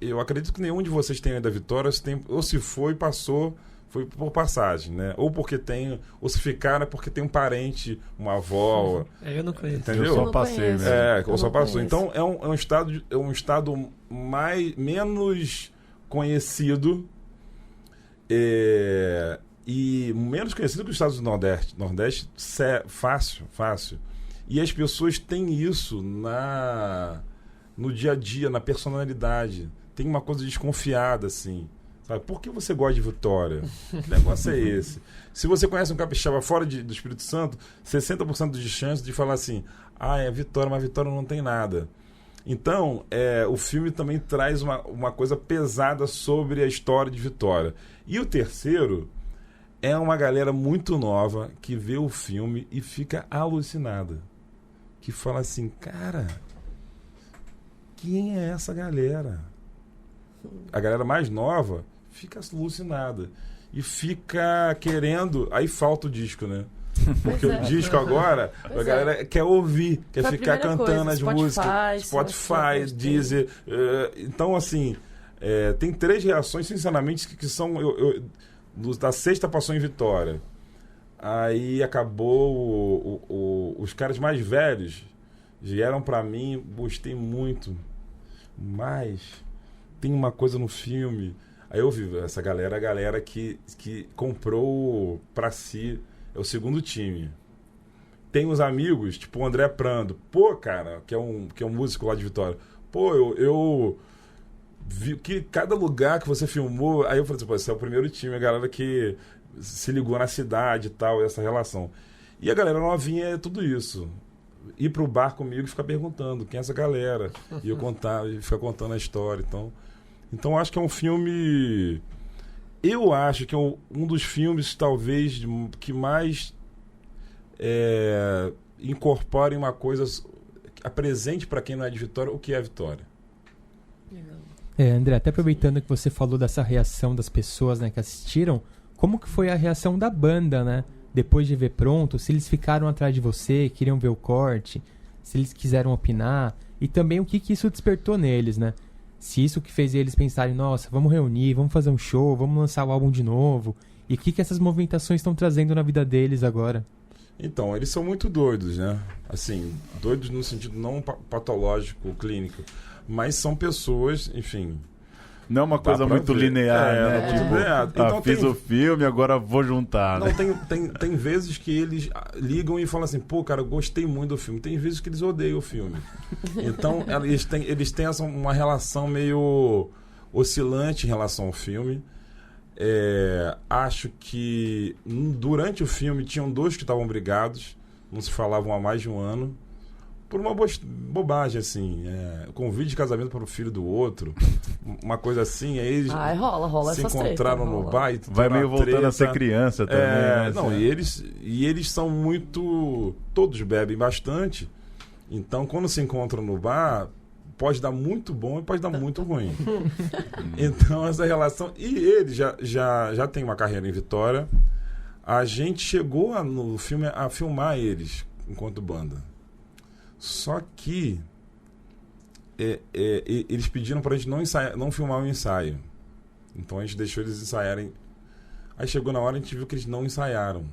Eu acredito que nenhum de vocês tem ainda Vitória, ou se foi, passou, foi por passagem, né? Ou porque tem... Ou se ficaram é porque tem um parente, uma avó... Eu não conheço. Entendeu? Eu só passei, né? Ou só passou. Conheço. Então, é um estado menos conhecido e menos conhecido que os estados do Nordeste. Nordeste, fácil. E as pessoas têm isso no dia a dia, na personalidade. Tem uma coisa desconfiada, assim. Sabe? Por que você gosta de Vitória? Que negócio é esse? Se você conhece um capixaba fora do Espírito Santo, 60% de chance de falar assim, é Vitória, mas Vitória não tem nada. Então, o filme também traz uma coisa pesada sobre a história de Vitória. E o terceiro é uma galera muito nova que vê o filme e fica alucinada. Que fala assim, cara, quem é essa galera? A galera mais nova fica alucinada. E fica querendo... Aí falta o disco, né? Porque o disco agora, a galera quer ouvir, quer Foi a ficar primeira cantando coisa, as músicas. Spotify, Deezer. Então, assim, tem 3 reações, sinceramente, que são... da sexta passou em Vitória. Aí acabou... os caras mais velhos vieram pra mim, gostei muito. Mas tem uma coisa no filme... Aí eu vi essa galera, a galera que comprou pra si, é o segundo time. Tem uns amigos, tipo o André Prando, cara, que é um músico lá de Vitória. Eu vi que cada lugar que você filmou, aí eu falei assim, esse é o primeiro time, a galera que se ligou na cidade e tal, essa relação. E a galera novinha é tudo isso. Ir pro bar comigo e ficar perguntando quem é essa galera. E eu contar, e ficar contando a história, Então acho que é um filme... Eu acho que é um dos filmes, talvez, que mais incorporem uma coisa... apresente para quem não é de Vitória o que é Vitória. André, até aproveitando que você falou dessa reação das pessoas, né, que assistiram, como que foi a reação da banda, né? Depois de ver pronto, se eles ficaram atrás de você, queriam ver o corte, se eles quiseram opinar, e também o que isso despertou neles, né? Se isso que fez eles pensarem, nossa, vamos reunir, vamos fazer um show, vamos lançar o álbum de novo. E o que essas movimentações estão trazendo na vida deles agora? Então, eles são muito doidos, né? Assim, doidos no sentido não patológico, clínico. Mas são pessoas, enfim... Não é uma coisa muito linear, né? Tipo, então fiz o filme, agora vou juntar. Não, né? tem vezes que eles ligam e falam assim, cara, eu gostei muito do filme. Tem vezes que eles odeiam o filme. Então, eles têm uma relação meio oscilante em relação ao filme. Acho que durante o filme tinham 2 que estavam brigados, não se falavam há mais de um ano. Por uma bobagem, assim. Convite de casamento para o filho do outro. Uma coisa assim. Aí eles rola se essas encontraram treta, no bar e vai meio voltando a ser criança também. Né? Não, e eles são muito... Todos bebem bastante. Então, quando se encontram no bar, pode dar muito bom e pode dar muito ruim. Então, essa relação... E ele já tem uma carreira em Vitória. A gente chegou no filme a filmar eles enquanto banda. Só que eles pediram pra gente não filmar o ensaio. Então a gente deixou eles ensaiarem Aí chegou na hora, a gente viu que eles não ensaiaram.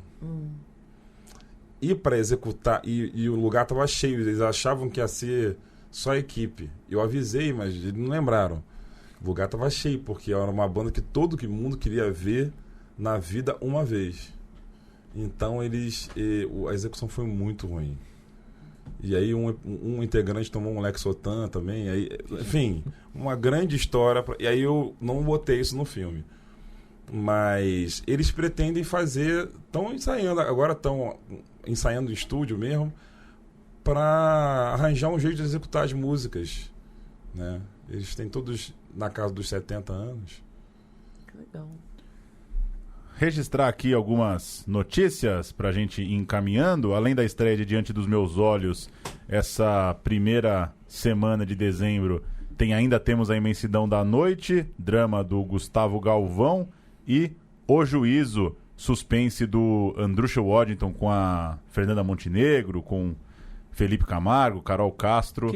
E para executar, e o lugar estava cheio, eles achavam que ia ser só a equipe. Eu avisei, mas eles não lembraram. O lugar estava cheio, porque era uma banda que todo mundo queria ver na vida uma vez. Então a execução foi muito ruim. E aí um integrante tomou um Lexotan também. Aí, enfim, uma grande história. E aí eu não botei isso no filme. Mas eles pretendem fazer, estão ensaiando, agora estão ensaiando em estúdio mesmo, para arranjar um jeito de executar as músicas, né? Eles têm todos na casa dos 70 anos. Que legal. Registrar aqui algumas notícias para a gente ir encaminhando. Além da estreia de Diante dos Meus Olhos, essa primeira semana de dezembro, temos A Imensidão da Noite, drama do Gustavo Galvão, e O Juízo, suspense do Andrusha Waddington com a Fernanda Montenegro, com Felipe Camargo, Carol Castro.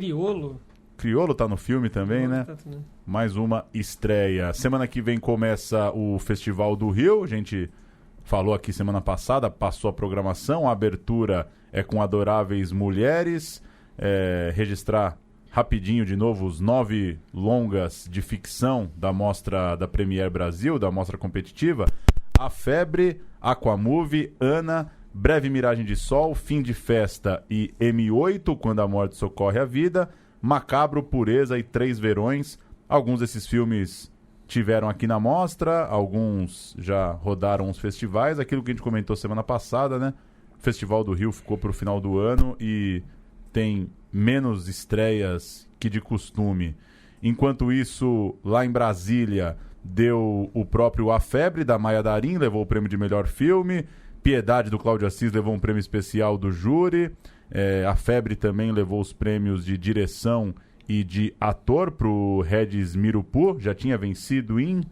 Criolo tá no filme também, né? Tá também. Mais uma estreia. Semana que vem começa o Festival do Rio. A gente falou aqui semana passada, passou a programação. A abertura é com Adoráveis Mulheres. Registrar rapidinho de novo os 9 longas de ficção da mostra da Premiere Brasil, da mostra competitiva. A Febre, Aquamovie, Ana, Breve Miragem de Sol, Fim de Festa e M8, Quando a Morte Socorre a Vida, Macabro, Pureza e Três Verões. Alguns desses filmes tiveram aqui na mostra, alguns já rodaram os festivais. Aquilo que a gente comentou semana passada, né? O Festival do Rio ficou para o final do ano e tem menos estreias que de costume. Enquanto isso, lá em Brasília, deu o próprio A Febre, da Maia Darim, levou o prêmio de melhor filme. Piedade, do Cláudio Assis, levou um prêmio especial do júri. A Febre também levou os prêmios de direção e de ator pro Regis Mirupu, já tinha vencido em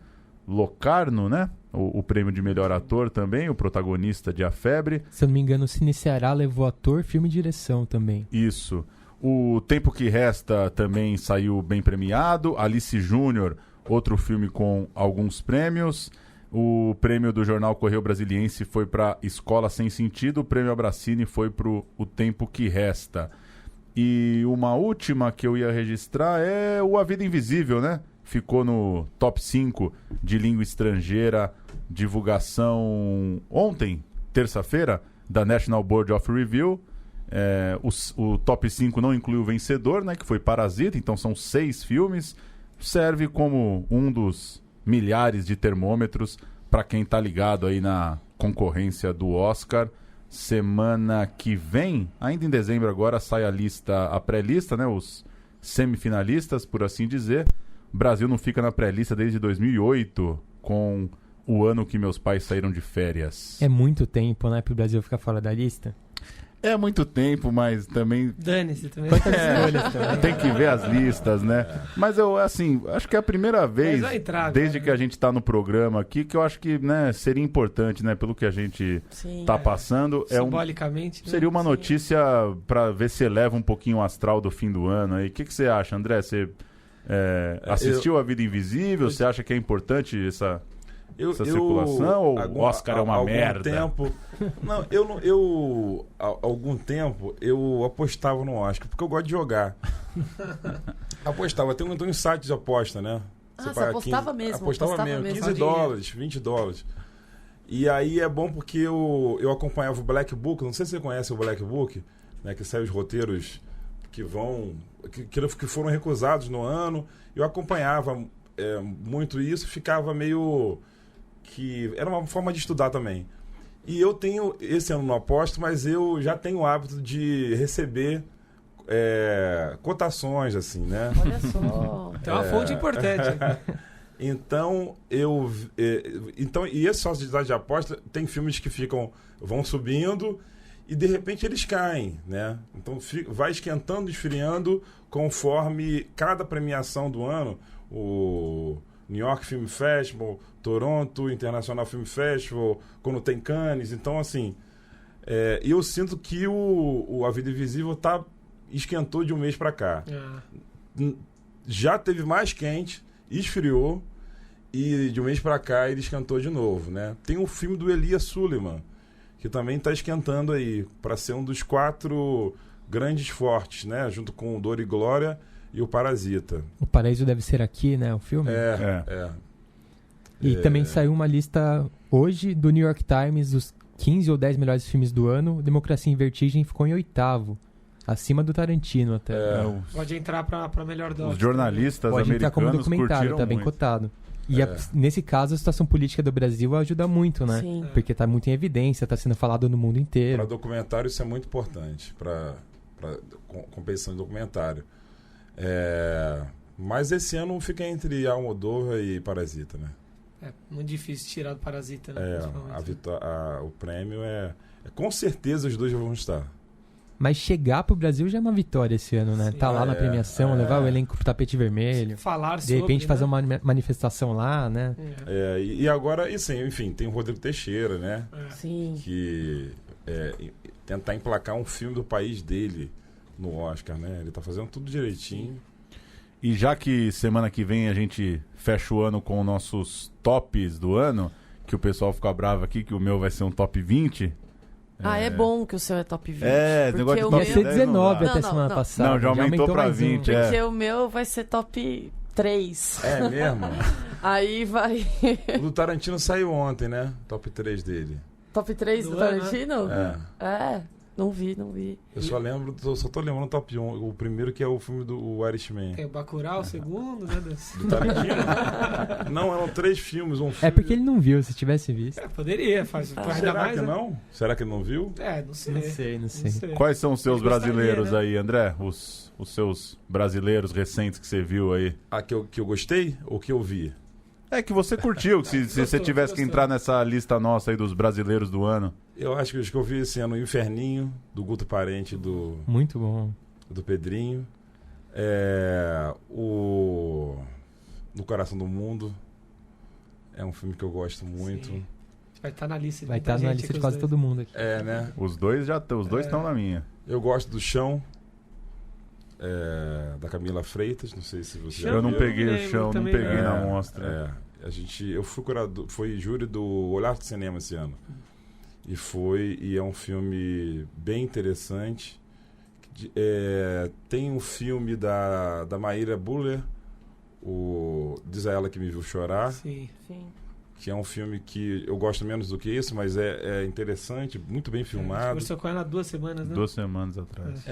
Locarno, né? O prêmio de melhor ator também, o protagonista de A Febre. Se eu não me engano, o Cine Ceará levou ator, filme e direção também. Isso. O Tempo que Resta também saiu bem premiado. Alice Júnior, outro filme com alguns prêmios. O prêmio do jornal Correio Brasiliense foi para Escola Sem Sentido. O prêmio Abracine foi para O Tempo que Resta. E uma última que eu ia registrar é o A Vida Invisível, né? Ficou no top 5 de língua estrangeira, divulgação ontem, terça-feira, da National Board of Review. O top 5 não inclui o vencedor, né? Que foi Parasita, então são 6 filmes. Serve como um dos milhares de termômetros para quem tá ligado aí na concorrência do Oscar. Semana que vem, ainda em dezembro agora, sai a pré-lista, né? Os semifinalistas, por assim dizer. O Brasil não fica na pré-lista desde 2008, com o ano que meus pais saíram de férias. É muito tempo, né, pro Brasil ficar fora da lista? É muito tempo, mas também... Dane-se também. Tem que ver as listas, né? Mas eu, assim, acho que é a primeira vez, desde que a gente tá no programa aqui, que eu acho que, né, seria importante, né, pelo que a gente tá passando. Simbolicamente. Seria uma notícia para ver se eleva um pouquinho o astral do fim do ano aí. O que você acha, André? Você assistiu A Vida Invisível? Você acha que é importante essa circulação, ou o Oscar é uma merda? Algum tempo eu apostava no Oscar, porque eu gosto de jogar. Apostava, tem um site de aposta, né? Você apostava mesmo? Apostava mesmo, $15, $20. E aí é bom porque eu acompanhava o Black Book, não sei se você conhece o Black Book, né? Que sai os roteiros que foram recusados no ano. Eu acompanhava muito isso, ficava meio... que era uma forma de estudar também. E eu tenho, esse ano não aposto, mas eu já tenho o hábito de receber cotações, assim, né? Olha só. Então é uma fonte importante. Então, e esse sociedade de aposta tem filmes que vão subindo e de repente eles caem, né? Então vai esquentando, esfriando, conforme cada premiação do ano, o New York Film Festival, Toronto International Film Festival, quando tem Cannes. Então, assim, eu sinto que A Vida Invisível esquentou de um mês para cá. Já teve mais quente, esfriou, E de um mês pra cá ele esquentou de novo, né? Tem o filme do Elias Suleiman, que também tá esquentando aí, para ser um dos 4 grandes fortes, né? Junto com o Dor e Glória e o Parasita. O Paraíso Deve Ser Aqui, né? O filme. E também saiu uma lista hoje do New York Times dos 15 ou 10 melhores filmes do ano. Democracia em Vertigem ficou em 8º. Acima do Tarantino até. Pode entrar pra melhor dose. Os jornalistas Pode entrar como americanos documentário, curtiram tá bem muito. cotado. E nesse caso, a situação política do Brasil ajuda muito, né? Sim. Porque tá muito em evidência, tá sendo falado no mundo Para inteiro. documentário isso é muito importante, para competição de documentário. Mas esse ano fica entre Almodóvar e Parasita, né? É muito difícil tirar do Parasita, né? O prêmio com certeza os dois vão estar. Mas chegar pro Brasil já é uma vitória esse ano, né? Sim. Tá lá na premiação, levar o elenco pro tapete vermelho. Falar De repente sobre, fazer né? uma manifestação lá, né? E agora, enfim, tem o Rodrigo Teixeira, né? Sim. Que tentar emplacar um filme do país dele no Oscar, né? Ele tá fazendo tudo direitinho. E já que semana que vem a gente fecha o ano com nossos tops do ano, que o pessoal fica bravo aqui, que o meu vai ser um top 20. É bom que o seu é top 20. Esse negócio de o top Ia meu... ser 19 Não, até não, semana não. passada. Não, já aumentou pra mais 20, um. Porque o meu vai ser top 3. É mesmo? Aí vai... O do Tarantino saiu ontem, né? Top 3 dele. Top 3 do Do ano, Tarantino? Não vi. Eu só tô lembrando o top 1. O primeiro que é o filme do Irishman. Tem o Bacurau, o segundo, né? Do Tarantino? Não, eram 3 filmes. Um É filme... porque ele não viu, se tivesse visto. Poderia, faz ainda Será mais. que né? não? Será que ele não viu? Não sei. Não sei. Quais são os seus Eu gostaria, brasileiros né? aí, André? Os seus brasileiros recentes que você viu aí? Que eu gostei ou que eu vi? Que você curtiu, que se você tivesse que gostou. entrar nessa lista nossa aí dos brasileiros do ano. Eu acho que os que eu vi esse ano, o Inferninho, do Guto Parente, do Muito bom. Pedrinho. No Coração do Mundo. É um filme que eu gosto muito. Sim. Vai estar na lista. Vai estar na lista de quase todo mundo aqui. Né? Os dois estão na minha. Eu gosto do Chão, da Camila Freitas. Não sei se você já Eu não viu. peguei o lembro chão, não também. peguei na mostra. Eu fui júri do Olhar do Cinema esse ano. E é um filme bem interessante. Tem um filme da Maíra Buller, Diz a Ela Que Me Viu Chorar, Sim. que é um filme que eu gosto menos do que isso, mas é interessante, muito bem filmado. Conversou com ela há 2 semanas, né? 2 semanas atrás.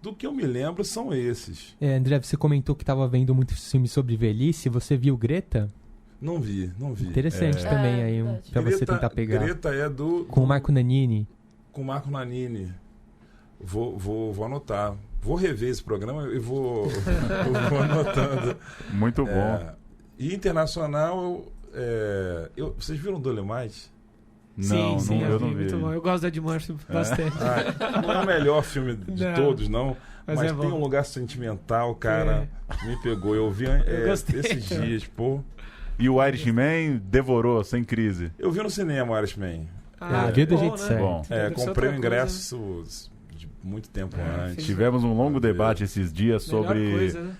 Do que eu me lembro são esses. André, você comentou que estava vendo muitos filmes sobre velhice. Você viu Greta? Não vi. Interessante também aí, verdade. pra você tentar pegar. Greta é Com o Marco Nanini. com o Marco Nanini. Vou anotar. Vou rever esse programa e vou anotando. Muito bom. E internacional, vocês viram Dolemite? Não, sim, eu não vi. muito bom. Eu gosto da Ed Murphy bastante. Não é o melhor filme de Não. todos, não. Mas Mas é tem bom. um lugar sentimental, cara. Me pegou. Eu vi gostei. esses dias, pô. E o Irishman devorou, sem crise. Eu vi no cinema o Irishman. Viu do bom, jeito né? certo. Bom. Deve ser Comprei o outra coisa, ingresso de muito tempo Ah, antes. Tivemos um longo debate esses dias Melhor sobre coisa, né?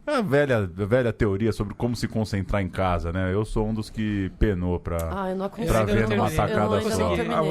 a velha teoria sobre como se concentrar em casa, né? Eu sou um dos que penou pra... Eu não acompanho. Pra ver numa tacada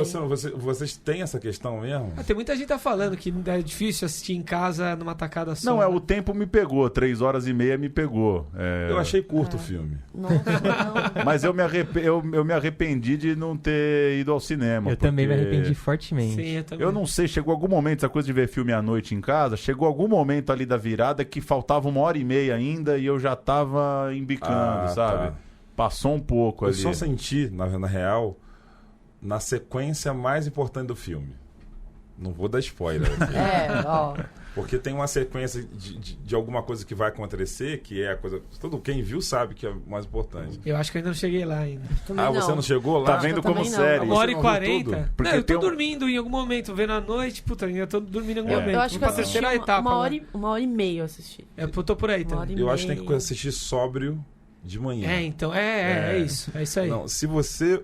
só. Vocês têm essa questão mesmo? Tem muita gente que tá falando que é difícil assistir em casa numa tacada só. Não, né? o tempo me pegou, 3h30 me pegou. Eu achei curto o filme. Nossa, não. Mas eu me arrependi de não ter ido ao cinema. Eu também me porque arrependi fortemente. Sim, eu também. Eu não sei, chegou algum momento, essa coisa de ver filme à noite em casa, chegou algum momento ali da virada que faltava 1h30 ainda e eu já tava embicando, sabe? Tá. Passou um pouco Eu ali. só senti, na real, na sequência mais importante do filme. Não vou dar spoiler aqui. Porque tem uma sequência de alguma coisa que vai acontecer, que é a coisa... Quem viu sabe que é o mais importante. Eu acho que eu ainda não cheguei lá ainda. Também Você não chegou lá? Tá vendo como também não. série. 1h40? Porque Não, eu tô tem um- dormindo em algum momento, vendo à noite, puta, eu tô dormindo em algum momento. Eu acho que eu Vou pra assisti terceira etapa. uma hora, lá. uma hora e meia eu assisti. Eu tô por aí Uma hora também. e Eu acho que tem meia. que assistir sóbrio de manhã. Então, é isso. É isso aí. Não, se você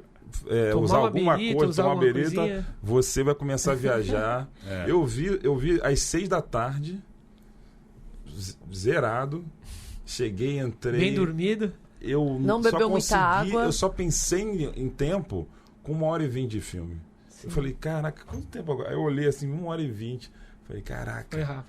Tomar usar uma alguma birita, coisa, usar tomar uma alguma bereta, coisinha. você vai começar a viajar. Eu vi às 6 da tarde, zerado, Cheguei, entrei... Bem dormido. Eu Não só bebeu muita água. Eu só pensei em tempo com 1h20 de filme. Sim. Eu falei, caraca, quanto tempo agora? Aí eu olhei assim, 1h20. Falei, caraca, Foi, Rafa.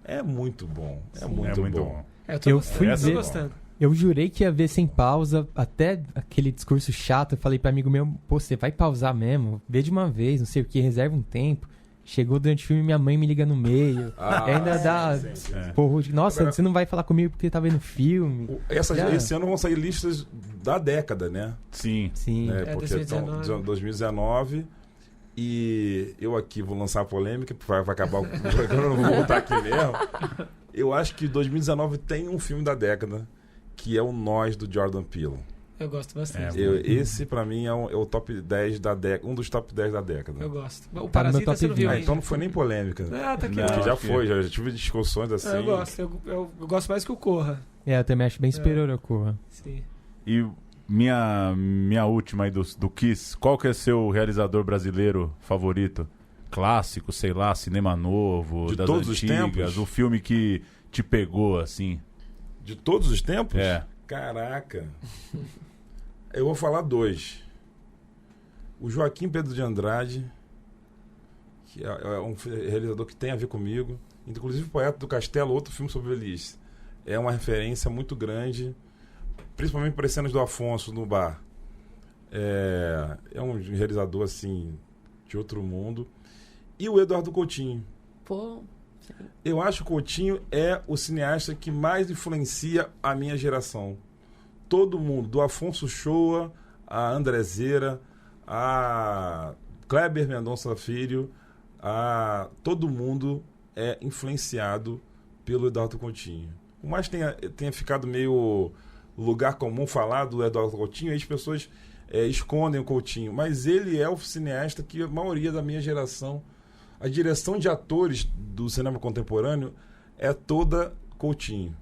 é muito bom. É Sim, muito, é muito bom. Eu tô Eu gostando. fui Eu tô ver- gostando. Eu jurei que ia ver sem pausa, até aquele discurso chato. Eu falei pra amigo meu, pô, você vai pausar mesmo? Vê de uma vez, não sei o que, reserva um tempo. Chegou durante o filme, minha mãe me liga no meio. Ainda dá. É. Porra, nossa, Agora- você não vai falar comigo porque tá vendo filme. Já. Esse ano vão sair listas da década, né? Sim. Sim. Né? É, Porque 2019. estão 2019 e eu aqui vou lançar a polêmica, vai acabar o programa, eu não vou voltar aqui mesmo. Eu acho que 2019 tem um filme da década, que é o Nós, do Jordan Peele. Eu gosto bastante. Esse, pra mim, é o top 10 da década, um dos top 10 da década. Eu gosto. O Tá no meu Parasita top você não viu 20. ainda. Então não foi nem polêmica. Ah, tá aqui. Não, ó. Porque já acho que- foi, já tive discussões assim. Eu gosto. Eu gosto mais que o Corra. É, eu também acho bem superior ao Corra. Sim. E minha última aí do Kiss, qual que é seu realizador brasileiro favorito? Clássico, sei lá, cinema novo, De das todos os antigas, tempos? o filme que te pegou, assim. De todos os tempos? É. Caraca. Eu vou falar 2. O Joaquim Pedro de Andrade, que é um realizador que tem a ver comigo. Inclusive o Poeta do Castelo, outro filme sobre velhice. É uma referência muito grande, principalmente para as cenas do Afonso no bar. É um realizador, assim, de outro mundo. E o Eduardo Coutinho. Pô, sim. Eu acho que o Coutinho é o cineasta que mais influencia a minha geração. Todo mundo, do Afonso Shoa, a Andrezeira, a Kleber Mendonça Filho, todo mundo é influenciado pelo Eduardo Coutinho. Por mais que tenha ficado meio lugar comum falar do Eduardo Coutinho, aí as pessoas escondem o Coutinho. Mas ele é o cineasta que a maioria da minha geração... A direção de atores do cinema contemporâneo é toda Coutinho.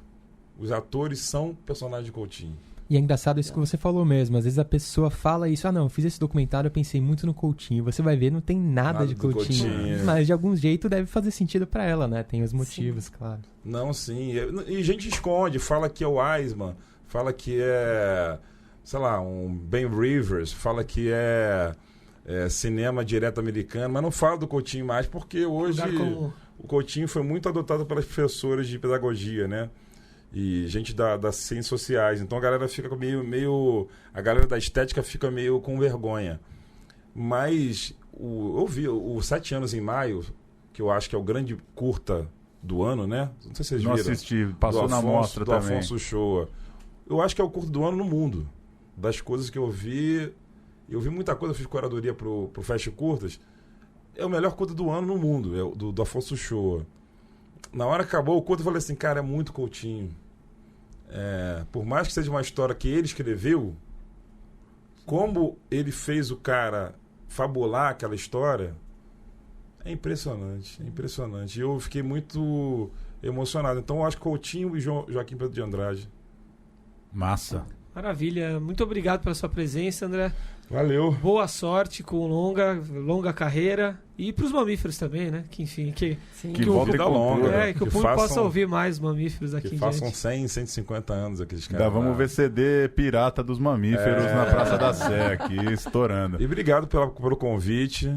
Os atores são personagens de Coutinho. E é engraçado isso que você falou mesmo. Às vezes a pessoa fala isso, não, eu fiz esse documentário, eu pensei muito no Coutinho. Você vai ver, não tem nada de do Coutinho. Coutinho. Mas de algum jeito deve fazer sentido pra ela, né? Tem os motivos, claro. Não, sim. E gente esconde, fala que é o Eisman, fala que é, sei lá, um Ben Rivers, fala que é cinema direto americano, mas não fala do Coutinho mais, porque hoje o Coutinho foi muito adotado pelas professoras de pedagogia, né? E gente das ciências sociais. Então a galera fica meio... A galera da estética fica meio com vergonha. Mas eu vi o 7 anos em maio, que eu acho que é o grande curta do ano, né? Não sei se vocês Não viram. assisti, passou na mostra do também. Afonso Shoa. Eu acho que é o curto do ano no mundo. Das coisas que eu vi muita coisa, eu fiz curadoria pro Fast Curtas. É o melhor curto do ano no mundo, é do Afonso Shoa. Na hora que acabou o curto, eu falei assim, cara, é muito Coutinho. Por mais que seja uma história que ele escreveu, como ele fez o cara fabular aquela história, é impressionante, é impressionante. E eu fiquei muito emocionado. Então eu acho que Coutinho e Joaquim Pedro de Andrade. Massa. Maravilha. Muito obrigado pela sua presença, André. Valeu. Boa sorte com longa carreira. E para os mamíferos também, né? Que enfim, Sim. Que que o volta vida com longa. tudo. que o que público possa façam- ouvir mais mamíferos aqui Que em façam diante. 100, 150 anos aqueles caras. Ainda vamos lá. ver CD pirata dos mamíferos na Praça da Sé aqui, estourando. E obrigado pelo convite.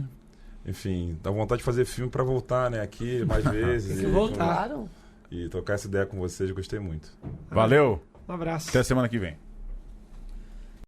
Enfim, dá vontade de fazer filme pra voltar, né? Aqui mais vezes. Tem que voltar. Claro. E trocar essa ideia com vocês, eu gostei muito. Valeu, Um abraço. até semana que vem.